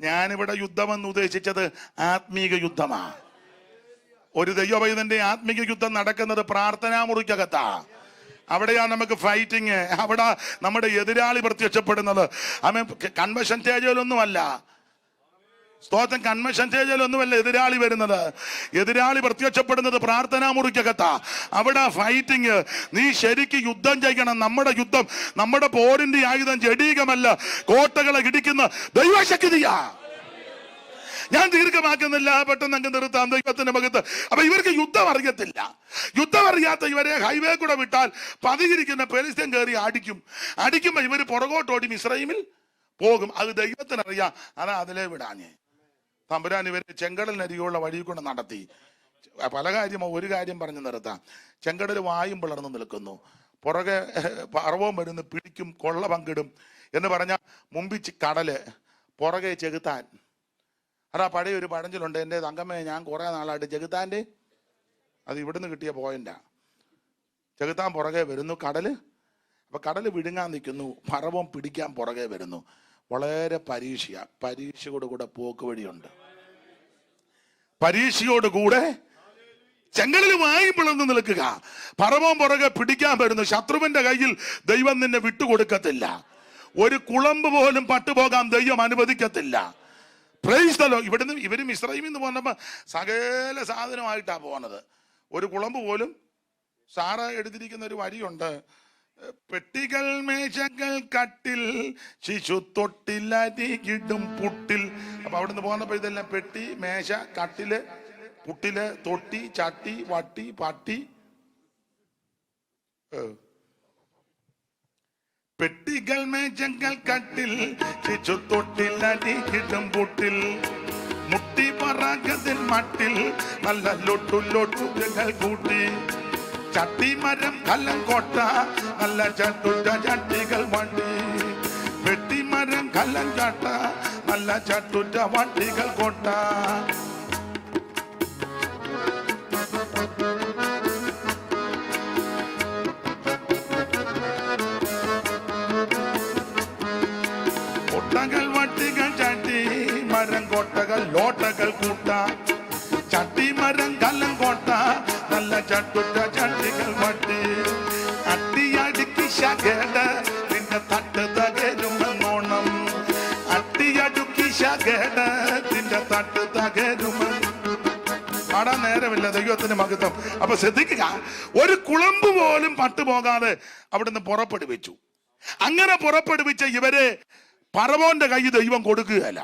ഞാനിവിടെ യുദ്ധമെന്ന് ഉദ്ദേശിച്ചത് ആത്മീക യുദ്ധമാ. ഒരു ദൈവവൈദ്യന്റെ ആത്മീക യുദ്ധം നടക്കുന്നത് പ്രാർത്ഥനാ മുറിക്കകത്താ. അവിടെയാണ് നമുക്ക് ഫൈറ്റിങ്. അവിടെ നമ്മുടെ എതിരാളി പ്രത്യക്ഷപ്പെടുന്നത്. കൺവെൻഷൻ സ്റ്റേജിലൊന്നുമല്ല. സ്തോത്രം. കൺവെൻഷൻ സ്റ്റേജിലൊന്നുമല്ല എതിരാളി വരുന്നത്. എതിരാളി പ്രത്യക്ഷപ്പെടുന്നത് പ്രാർത്ഥനാ മുറിക്കകത്താ. അവിടെ ഫൈറ്റിങ്. നീ ശരിക്ക് യുദ്ധം ചെയ്യണം. നമ്മുടെ യുദ്ധം, നമ്മുടെ പോരിന്റെ ആയുധം ജഡീകമല്ല, കോട്ടകളെ ഇടിക്കുന്ന ദൈവശക്തിയാ. ഞാൻ ദീർഘമാക്കുന്നില്ല, പെട്ടെന്ന് അങ്ങ് നിർത്താം. ദൈവത്തിന്റെ മകത്ത്. അപ്പൊ ഇവർക്ക് യുദ്ധം അറിയത്തില്ല. യുദ്ധം അറിയാത്ത ഇവരെ ഹൈവേ കൂടെ വിട്ടാൽ പതിയിരിക്കുന്ന പെലിസ്ത്യൻ കയറി അടിക്കുമ്പോ ഇവര് പുറകോട്ടോടി മിസ്രയീമിൽ പോകും. അത് ദൈവത്തിനറിയാം. അതാ അതിലേ വിടാഞ്ഞേ. തമ്പുരാൻ ഇവരെ ചെങ്കടലിനരികെയുള്ള വഴി കൊണ്ട് നടത്തി. പല കാര്യമോ, ഒരു കാര്യം പറഞ്ഞു നിർത്താം. ചെങ്കടൽ വായും പിളർന്നു നിൽക്കുന്നു, പുറകെ പർവ്വം വരുന്നു, പിടിക്കും, കൊള്ള പങ്കിടും എന്ന് പറഞ്ഞ മുമ്പിച്ച് കടല്, പുറകെ ചെകുത്താൻ. അതാ പഴയ ഒരു പഴഞ്ചൊല്ലുണ്ട്, എൻ്റെ തങ്കമ്മയെ ഞാൻ കുറെ നാളായിട്ട് ചെകുത്താൻ്റെ, അത് ഇവിടുന്ന് കിട്ടിയ പോയിന്റാ. ചെകുത്താൻ പുറകെ വരുന്നു, കടല്. അപ്പൊ കടല് വിഴുങ്ങാൻ നിൽക്കുന്നു, പർവ്വം പിടിക്കാൻ പുറകെ വരുന്നു. വളരെ പരീക്ഷയോടുകൂടെ പോക്ക് വഴിയുണ്ട്. പരീക്ഷയോടുകൂടെ ചെങ്കടൽ വായി പിളർന്ന് നിൽക്കുക. പർവ്വം പുറകെ പിടിക്കാൻ വരുന്നു. ശത്രുവിന്റെ കയ്യിൽ ദൈവം നിന്നെ വിട്ടുകൊടുക്കത്തില്ല. ഒരു കുളമ്പ് പോലും പട്ടുപോകാൻ ദൈവം അനുവദിക്കത്തില്ല. Praise the Lord. ഇവിടുന്ന് ഇവര് മിസ്രയീമിൽ നിന്ന് പോന്നപ്പോ സകല സാധനമായിട്ടാ പോകുന്നത്. ഒരു കുളമ്പ് പോലും. സാറ എഴുതിയിരിക്കുന്ന ഒരു വരിയുണ്ട്, പെട്ടികൾ മേശകൾ കട്ടിൽ ശിശു തൊട്ടിലരികിടും പുട്ടിൽ. അപ്പൊ അവിടുന്ന് പോന്നപ്പോ ഇതെല്ലാം പെട്ടി, മേശ, കട്ടില്, പുട്ടില്, തൊട്ടി, ചട്ടി, വട്ടി, പട്ടി. പെട്ടികൾ മേശകൾ കട്ടിൽ ശിശു തൊട്ടിലരികിടും പുട്ടിൽ മുട്ടി പറകതിൻ മട്ടിൽ നല്ല ലൊട്ടുകൾ കൂട്ടി ചട്ടി മരം കല്ലം കോട്ട നല്ല ചട്ടുറ്റ ചട്ടികൾ വണ്ടി. വെട്ടിമരം കല്ലം ചാട്ട നല്ല ചട്ടുറ്റ വണ്ടികൾ കോട്ട. കൊട്ടകൾ വട്ടികൾ ചട്ടി മരം കോട്ടകൾ ലോട്ടകൾ കൂട്ട. ചട്ടി മരം കല്ലം കോട്ട നല്ല ചട്ടുറ്റ ചട്ടികൾ വട്ടി. അട്ടിയടുക്കി ശകട നിന്റെ തട്ട് തകരുമെന്നോണം. അട്ടിയടുക്കി ശകട നിന്റെ തട്ട് തകരുമെന്ന്. പാടാൻ നേരമില്ല. ദൈവത്തിന്റെ മഹത്വം. അപ്പൊ ശ്രദ്ധിക്കുക, ഒരു കുളമ്പ് പോലും പട്ടുപോകാതെ അവിടുന്ന് പുറപ്പെടുവിച്ചു. അങ്ങനെ പുറപ്പെടുവിച്ച ഇവരെ ഫറവോന്റെ കൈ ദൈവം കൊടുക്കുകയല്ല.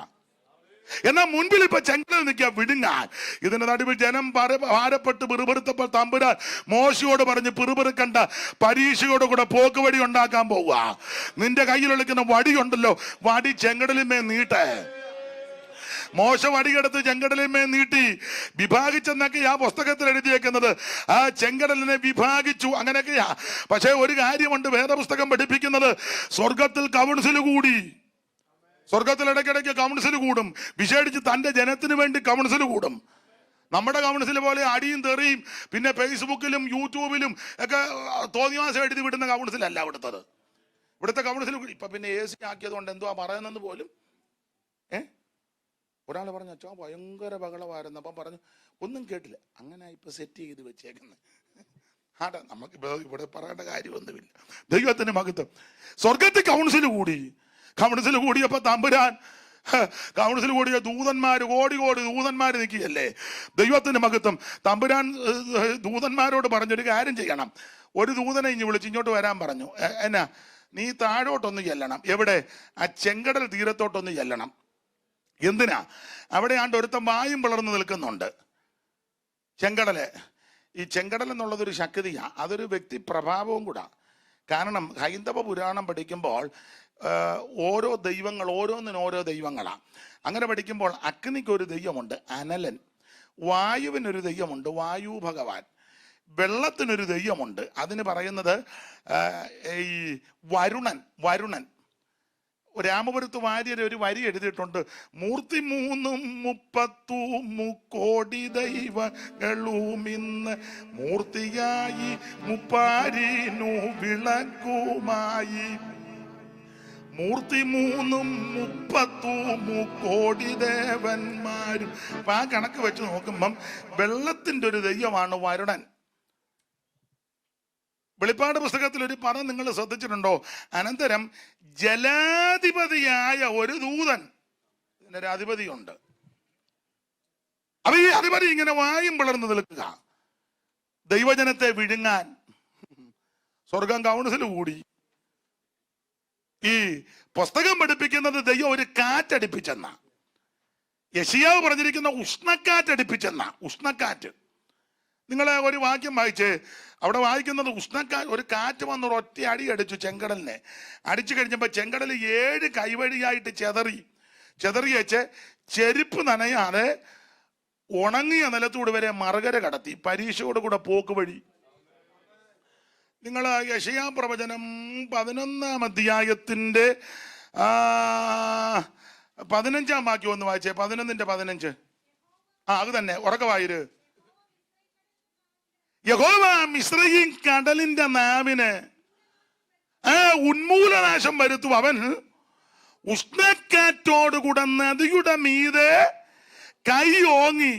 എന്നാൽ മുൻപിൽ ഇപ്പൊ ചെങ്കടൽ നിൽക്കുക വിടുങ്ങാൻ. ഇതിന്റെ നടുവിൽ ജനം ഭാരപ്പെട്ട് പിറുപിറുത്തപ്പോൾ തമ്പുരാൻ മോശയോട് പറഞ്ഞ് പിറുപിറുക്കണ്ട, പരീക്ഷയോട് കൂടെ പോക്ക് വടി ഉണ്ടാക്കാൻ പോവുക. നിന്റെ കയ്യിലൊളിക്കുന്ന വടിയുണ്ടല്ലോ, വടി ചെങ്കടലിന്മേ നീട്ടെ. മോശ വടിയെടുത്ത് ചെങ്കടലിന്മേ നീട്ടി വിഭാഗിച്ചെന്നൊക്കെ ആ പുസ്തകത്തിൽ എഴുതിയേക്കുന്നത്. ആ ചെങ്കടലിനെ വിഭാഗിച്ചു, അങ്ങനെയൊക്കെയാ. പക്ഷെ ഒരു കാര്യമുണ്ട്, വേദപുസ്തകം പഠിപ്പിക്കുന്നത് സ്വർഗത്തിൽ കൗൺസിൽ കൂടി. സ്വർഗത്തിൽ ഇടയ്ക്കിടയ്ക്ക് കൗൺസിൽ കൂടും. വിശേഷിച്ച് തന്റെ ജനത്തിന് വേണ്ടി കൗൺസിൽ കൂടും. നമ്മുടെ കൗൺസിൽ പോലെ അടിയും തെറിയും പിന്നെ ഫേസ്ബുക്കിലും യൂട്യൂബിലും ഒക്കെ തോന്നിവാസം എഴുതി വിടുന്ന കൗൺസിലല്ല ഇവിടുത്തത്. ഇവിടുത്തെ കൗൺസിൽ ഇപ്പൊ പിന്നെ AC ആക്കിയത് കൊണ്ട് എന്തുവാ പറയുന്നെന്ന് പോലും ഒരാൾ പറഞ്ഞു അച്ഛാ ഭയങ്കര ബഹളമായിരുന്നു. അപ്പം പറഞ്ഞു ഒന്നും കേട്ടില്ല. അങ്ങനെ ഇപ്പൊ സെറ്റ് ചെയ്ത് വെച്ചേക്കുന്നത്. ആടാ നമുക്കിപ്പോ ഇവിടെ പറയേണ്ട കാര്യമൊന്നുമില്ല. ദൈവത്തിന്റെ മഹത്വം. സ്വർഗത്തിൽ കൗൺസിൽ കൂടിയപ്പോ തമ്പുരാൻ കൗൺസിൽ കൂടിയ ദൂതന്മാര് കോടി ദൂതന്മാര് നിൽക്കുകയല്ലേ. ദൈവത്തിന്റെ മഹത്വം. തമ്പുരാൻ ദൂതന്മാരോട് പറഞ്ഞൊരു കാര്യം ചെയ്യണം. ഒരു ദൂതനെ വിളിച്ച് ഇങ്ങോട്ട് വരാൻ പറഞ്ഞു. എന്നാ, നീ താഴോട്ടൊന്ന് ചെല്ലണം. എവിടെ? ആ ചെങ്കടൽ തീരത്തോട്ടൊന്ന് ചെല്ലണം. എന്തിനാ? അവിടെ ആണ്ട് ഒരുത്തം വായും പിളർന്ന് നിൽക്കുന്നുണ്ട്. ചെങ്കടല്, ഈ ചെങ്കടൽ എന്നുള്ളതൊരു ശക്തിയാ, അതൊരു വ്യക്തി പ്രഭാവവും കൂടാ. കാരണം ഹൈന്ദവ പുരാണം പഠിക്കുമ്പോൾ ഓരോ ദൈവങ്ങൾ, ഓരോന്നിനും ഓരോ ദൈവങ്ങളാ. അങ്ങനെ പഠിക്കുമ്പോൾ അഗ്നിക്കൊരു ദൈവമുണ്ട് അനലൻ, വായുവിനൊരു ദൈവമുണ്ട് വായു ഭഗവാൻ, വെള്ളത്തിനൊരു ദൈവമുണ്ട്, അതിന് പറയുന്നത് ഈ വരുണൻ. രാമപുരത്ത് വാര്യർ ഒരു വരി എഴുതിയിട്ടുണ്ട്. 33 കോടി ദൈവങ്ങളും ഇന്ന് മൂർത്തിയായി മുപ്പാരിനു വിളക്കുമായി. 33 കോടി ദേവന്മാരും. അപ്പൊ ആ കണക്ക് വെച്ച് നോക്കുമ്പം വെള്ളത്തിന്റെ ഒരു ദൈവമാണ് വരുണൻ. വെളിപ്പാട് പുസ്തകത്തിൽ ഒരു പദം നിങ്ങൾ ശ്രദ്ധിച്ചിട്ടുണ്ടോ? അനന്തരം ജലാധിപതിയായ ഒരു ദൂതൻ, ഇതിനൊരു അധിപതിയുണ്ട്. അപ്പൊ ഈ അധിപതി ഇങ്ങനെ വായും പിളർന്നു നിൽക്കുക, ദൈവജനത്തെ വിഴുങ്ങാൻ. സ്വർഗം കൗൺസിൽ കൂടി. ഈ പുസ്തകം പഠിപ്പിക്കുന്നത് ദൈവം ഒരു കാറ്റടിപ്പിച്ചെന്ന. യെശയ്യാവ് പറഞ്ഞിരിക്കുന്ന ഉഷ്ണക്കാറ്റടിപ്പിച്ചെന്ന. ഉഷ്ണക്കാറ്റ്. നിങ്ങളെ ഒരു വാക്യം വായിച്ച് അവിടെ വായിക്കുന്നത് ഒരു കാറ്റ് വന്ന് ഒറ്റ അടി അടിച്ചു ചെങ്കടലിനെ. അടിച്ചു കഴിഞ്ഞപ്പോൾ ചെങ്കടൽ 7 കൈവഴിയായിട്ട് ചെതറി വെച്ച് ചെരുപ്പ് നനയാതെ ഉണങ്ങിയ നിലത്തൂടെ വരെ മറുകര കടത്തി. പരീക്ഷയോടുകൂടെ പോക്ക് വഴി. നിങ്ങൾ യെശയ്യാ പ്രവചനം 11-ാം അധ്യായത്തിന്റെ 15-ാം വാക്യം ഒന്ന് വായിച്ചേ. 11-ന്റെ 15. അത് തന്നെ ഉറക്കവായിര്. യഹോവ മിസ്രയീം കടലിന്റെ നാവിന് ഉന്മൂലനാശം വരുത്തും. അവൻ ഉഷ്ണക്കാറ്റോടുകൂടെ നദിയുടെ മീതെ കൈ ഓങ്ങി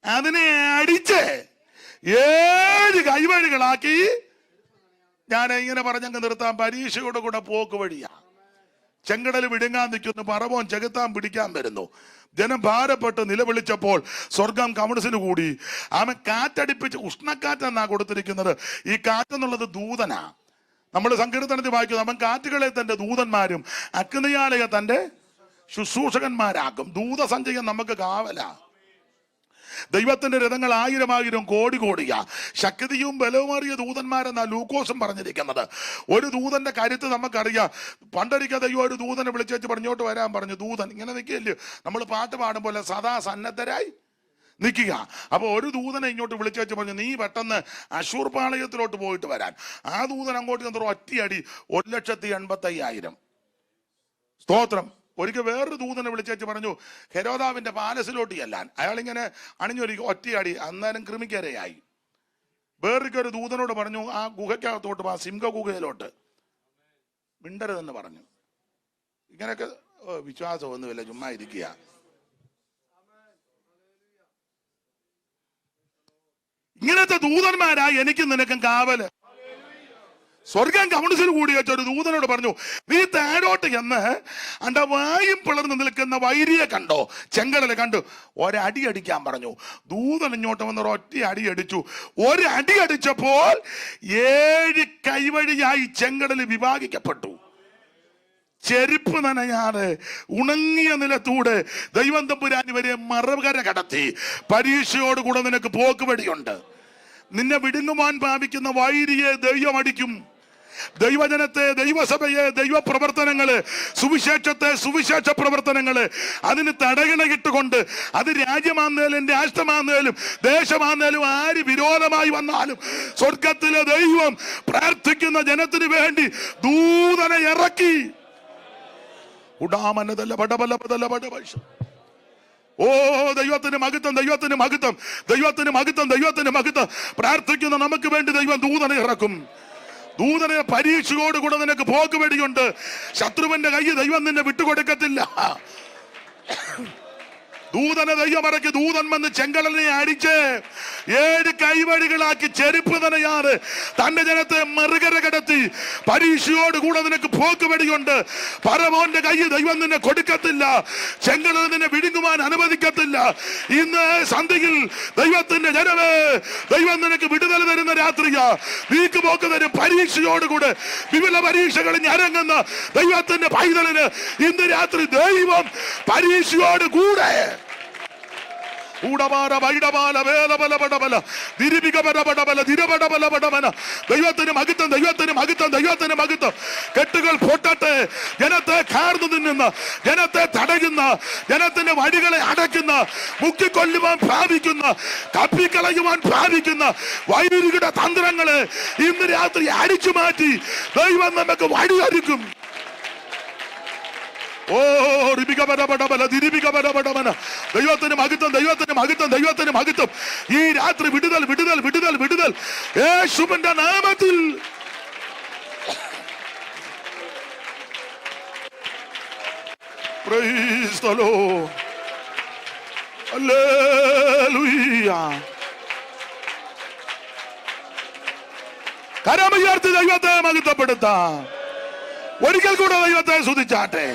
അതിനെ അടിച്ച് 7 കൈവഴികളാക്കി. ഞാൻ ഇങ്ങനെ പറഞ്ഞങ്ങ് നിർത്താൻ. പരീക്ഷയോടെ കൂടെ പോക്ക് വഴിയാ. ചെങ്കടൽ വിടുങ്ങാൻ നിൽക്കുന്നു, പറവോൻ ചെകുത്താൻ പിടിക്കാൻ വരുന്നു. ജനം ഭാരപ്പെട്ട് നിലവിളിച്ചപ്പോൾ സ്വർഗം കൗൺസിൽ കൂടി. അവൻ കാറ്റടിപ്പിച്ച്, ഉഷ്ണക്കാറ്റെന്നാ കൊടുത്തിരിക്കുന്നത്. ഈ കാറ്റെന്നുള്ളത് ദൂതനാ. നമ്മൾ സങ്കീർത്തനത്തിൽ വായിക്കുന്നു, അവൻ കാറ്റുകളെ തന്റെ ദൂതന്മാരും അഗ്നിയാലയെ തന്റെ ശുശ്രൂഷകന്മാരാക്കും. ദൂതസഞ്ചയം നമുക്ക് കാവലാ. ദൈവത്തിന്റെ രഥങ്ങൾ 1000 കോടിയാ. ശക്തിയും ബലവുമേറിയ ദൂതന്മാരെന്നാ ലൂക്കോസും പറഞ്ഞിരിക്കുന്നത്. ഒരു ദൂതന്റെ കരുത്ത് നമുക്കറിയാം. പണ്ടൊരിക്കൽ ദൈവം ഒരു ദൂതനെ വിളിച്ചു പറഞ്ഞോട്ട് വരാൻ പറഞ്ഞു. ദൂതൻ ഇങ്ങനെ നിൽക്കുകയല്ലോ, നമ്മൾ പാട്ട് പാടും പോലെ സദാ സന്നദ്ധരായി നിൽക്കുക. അപ്പൊ ഒരു ദൂതനെ ഇങ്ങോട്ട് വിളിച്ചു പറഞ്ഞു, നീ പെട്ടെന്ന് അശൂർ പാളയത്തിലോട്ട് പോയിട്ട് വരാൻ. ആ ദൂതൻ അങ്ങോട്ട് ചെന്നോ ഒറ്റയടി 1,85,000. സ്തോത്രം. ഒരിക്കൽ വേറൊരു ദൂതനെ വിളിച്ചു പറഞ്ഞു ഹെരോദാവിന്റെ പാലസിലോട്ട് ചെല്ലാൻ. അയാളിങ്ങനെ അണിഞ്ഞൊരുക്കി ഒറ്റയടി. അന്നേരം കൃമിക്കരയായി. വേറൊരു ദൂതനോട് പറഞ്ഞു ആ ഗുഹയ്ക്കകത്തോട്ട് ആ സിംഹ ഗുഹയിലോട്ട് മിണ്ടരുതെന്ന് പറഞ്ഞു. ഇങ്ങനെയൊക്കെ വിശ്വാസമൊന്നുമില്ല, ചുമ്മാ ഇരിക്കുക. ഇങ്ങനത്തെ ദൂതന്മാരാ എനിക്കും നിനക്കും കാവല്. സ്വർഗം കൗൺസിൽ കൂടി വെച്ച ഒരു ദൂതനോട് പറഞ്ഞു, നീ താഴോട്ട് എന്ന് അന്റെ വായും പിളർന്ന് നിൽക്കുന്ന വൈരിയെ കണ്ടോ, ചെങ്കടലെ കണ്ടു, ഒരടി അടിക്കാൻ പറഞ്ഞു. ദൂതൻ ഇങ്ങോട്ട് വന്ന് ഒറ്റ അടി അടിച്ചു. ഒരടി അടിച്ചപ്പോൾ 7 കൈവഴിയായി ചെങ്കടൽ വിഭാഗിക്കപ്പെട്ടു. ചെരുപ്പ് നനയാതെ ഉണങ്ങിയ നിലത്തൂടെ ദൈവം തമ്പുരാൻ വരെ മറുകര കടത്തി. പരീക്ഷയോടുകൂടെ നിനക്ക് പോക്ക് വഴിയുണ്ട്. നിന്നെ വിടുങ്ങുവാൻ ഭാവിക്കുന്ന വൈരിയെ ദൈവം അടിക്കും. ദൈവജനത്തെ, ദൈവസഭയെ, ദൈവപ്രവർത്തനങ്ങള്, സുവിശേഷത്തെ, സുവിശേഷ പ്രവർത്തനങ്ങള് അതിന് തടയണയിട്ടുകൊണ്ട്, അത് രാജ്യമാന്നേലും രാഷ്ട്രമാന്നേലും ദേശമാന്നേലും ആര് വിരോധമായി വന്നാലും സ്വർഗത്തിലെ ദൈവം പ്രാർത്ഥിക്കുന്ന ജനത്തിന് വേണ്ടി ദൂതനെ ഇറക്കി. ഉടാമനതല്ല പടപലപതല്ല പടപശ. ഓ ദൈവത്തിന് മഹത്വം, ദൈവത്തിന് മഹത്വം, ദൈവത്തിന് മഹത്വം, ദൈവത്തിന് മഹത്വം. പ്രാർത്ഥിക്കുന്ന നമുക്ക് വേണ്ടി ദൈവം ദൂതനെ ഇറക്കും. ദൂതനെ പരീക്ഷയോടുകൂടെ നിനക്ക് പോക്ക് വഴിയുണ്ട്. ശത്രുവിന്റെ കൈ ദൈവം നിന്നെ വിട്ടുകൊടുക്കത്തില്ല. ദൂതനെ ദൈവമറക്കി ദൂതൻ വന്ന് ചെങ്കടലിനെ അടിച്ച് 7 കൈവഴികളാക്കി ചെരുപ്പ് തനയാറ് തന്റെ ജനത്തെ മറുകര കടത്തി. പരീക്ഷയോട് കൂടെ നിനക്ക് പോക്കുവടിയുണ്ട്. ഫറവോന്റെ കൈ ദൈവം നിന്നെ കൊടുക്കത്തില്ല. ചെങ്കടൽ നിന്നെ വിഴുങ്ങുവാൻ അനുവദിക്കത്തില്ല. ഇന്ന് സന്ധ്യയിൽ ദൈവത്തിന്റെ ജനമേ, ദൈവം നിനക്ക് വിടുതൽ തരുന്ന രാത്രിയാ. നീക്ക് പോക്ക് തരും. പരീക്ഷയോടുകൂടെ വിവിധ പരീക്ഷകളിൽ ഞരങ്ങുന്ന ദൈവത്തിന്റെ പൈതലിന് ഇന്ന് രാത്രി ദൈവം പരീക്ഷയോട് കൂടെ ദൈവത്തിന് മഹത്വം, ദൈവത്തിന് മഹത്വം, ദൈവത്തിന് മഹത്വം. കെട്ടുകൾ പൊട്ടട്ടെ. ജനത്തെ കാർന്നു തിന്നുന്ന, ജനത്തെ തടയുന്ന, ജനത്തിന്റെ വഴികളെ അടയ്ക്കുന്ന, മുക്കിക്കൊല്ലുവാൻ ഭാവിക്കുന്ന, കപ്പിക്കളയുവാൻ ഭാവിക്കുന്ന വൈരികളുടെ തന്ത്രങ്ങളെ ഇന്ന് രാത്രി അടിച്ചു മാറ്റി ദൈവം നമുക്ക് വഴിയൊരുക്കും. ഓ ദൈവത്തിന് മഹത്വം, ദൈവത്തിന് മഹത്വം, ദൈവത്തിന് മഹത്വം. ഈ രാത്രി വിടുതൽ, വിടുതൽ, വിടുതൽ, വിടുതൽ യേശുവിന്റെ നാമത്തിൽ. Praise the Lord. Hallelujah. കരമുയർത്തി ദൈവത്തെ മഹത്വപ്പെടുത്താം. ഒരിക്കൽ കൂടെ ദൈവത്തെ സ്തുതിച്ചാട്ടെ.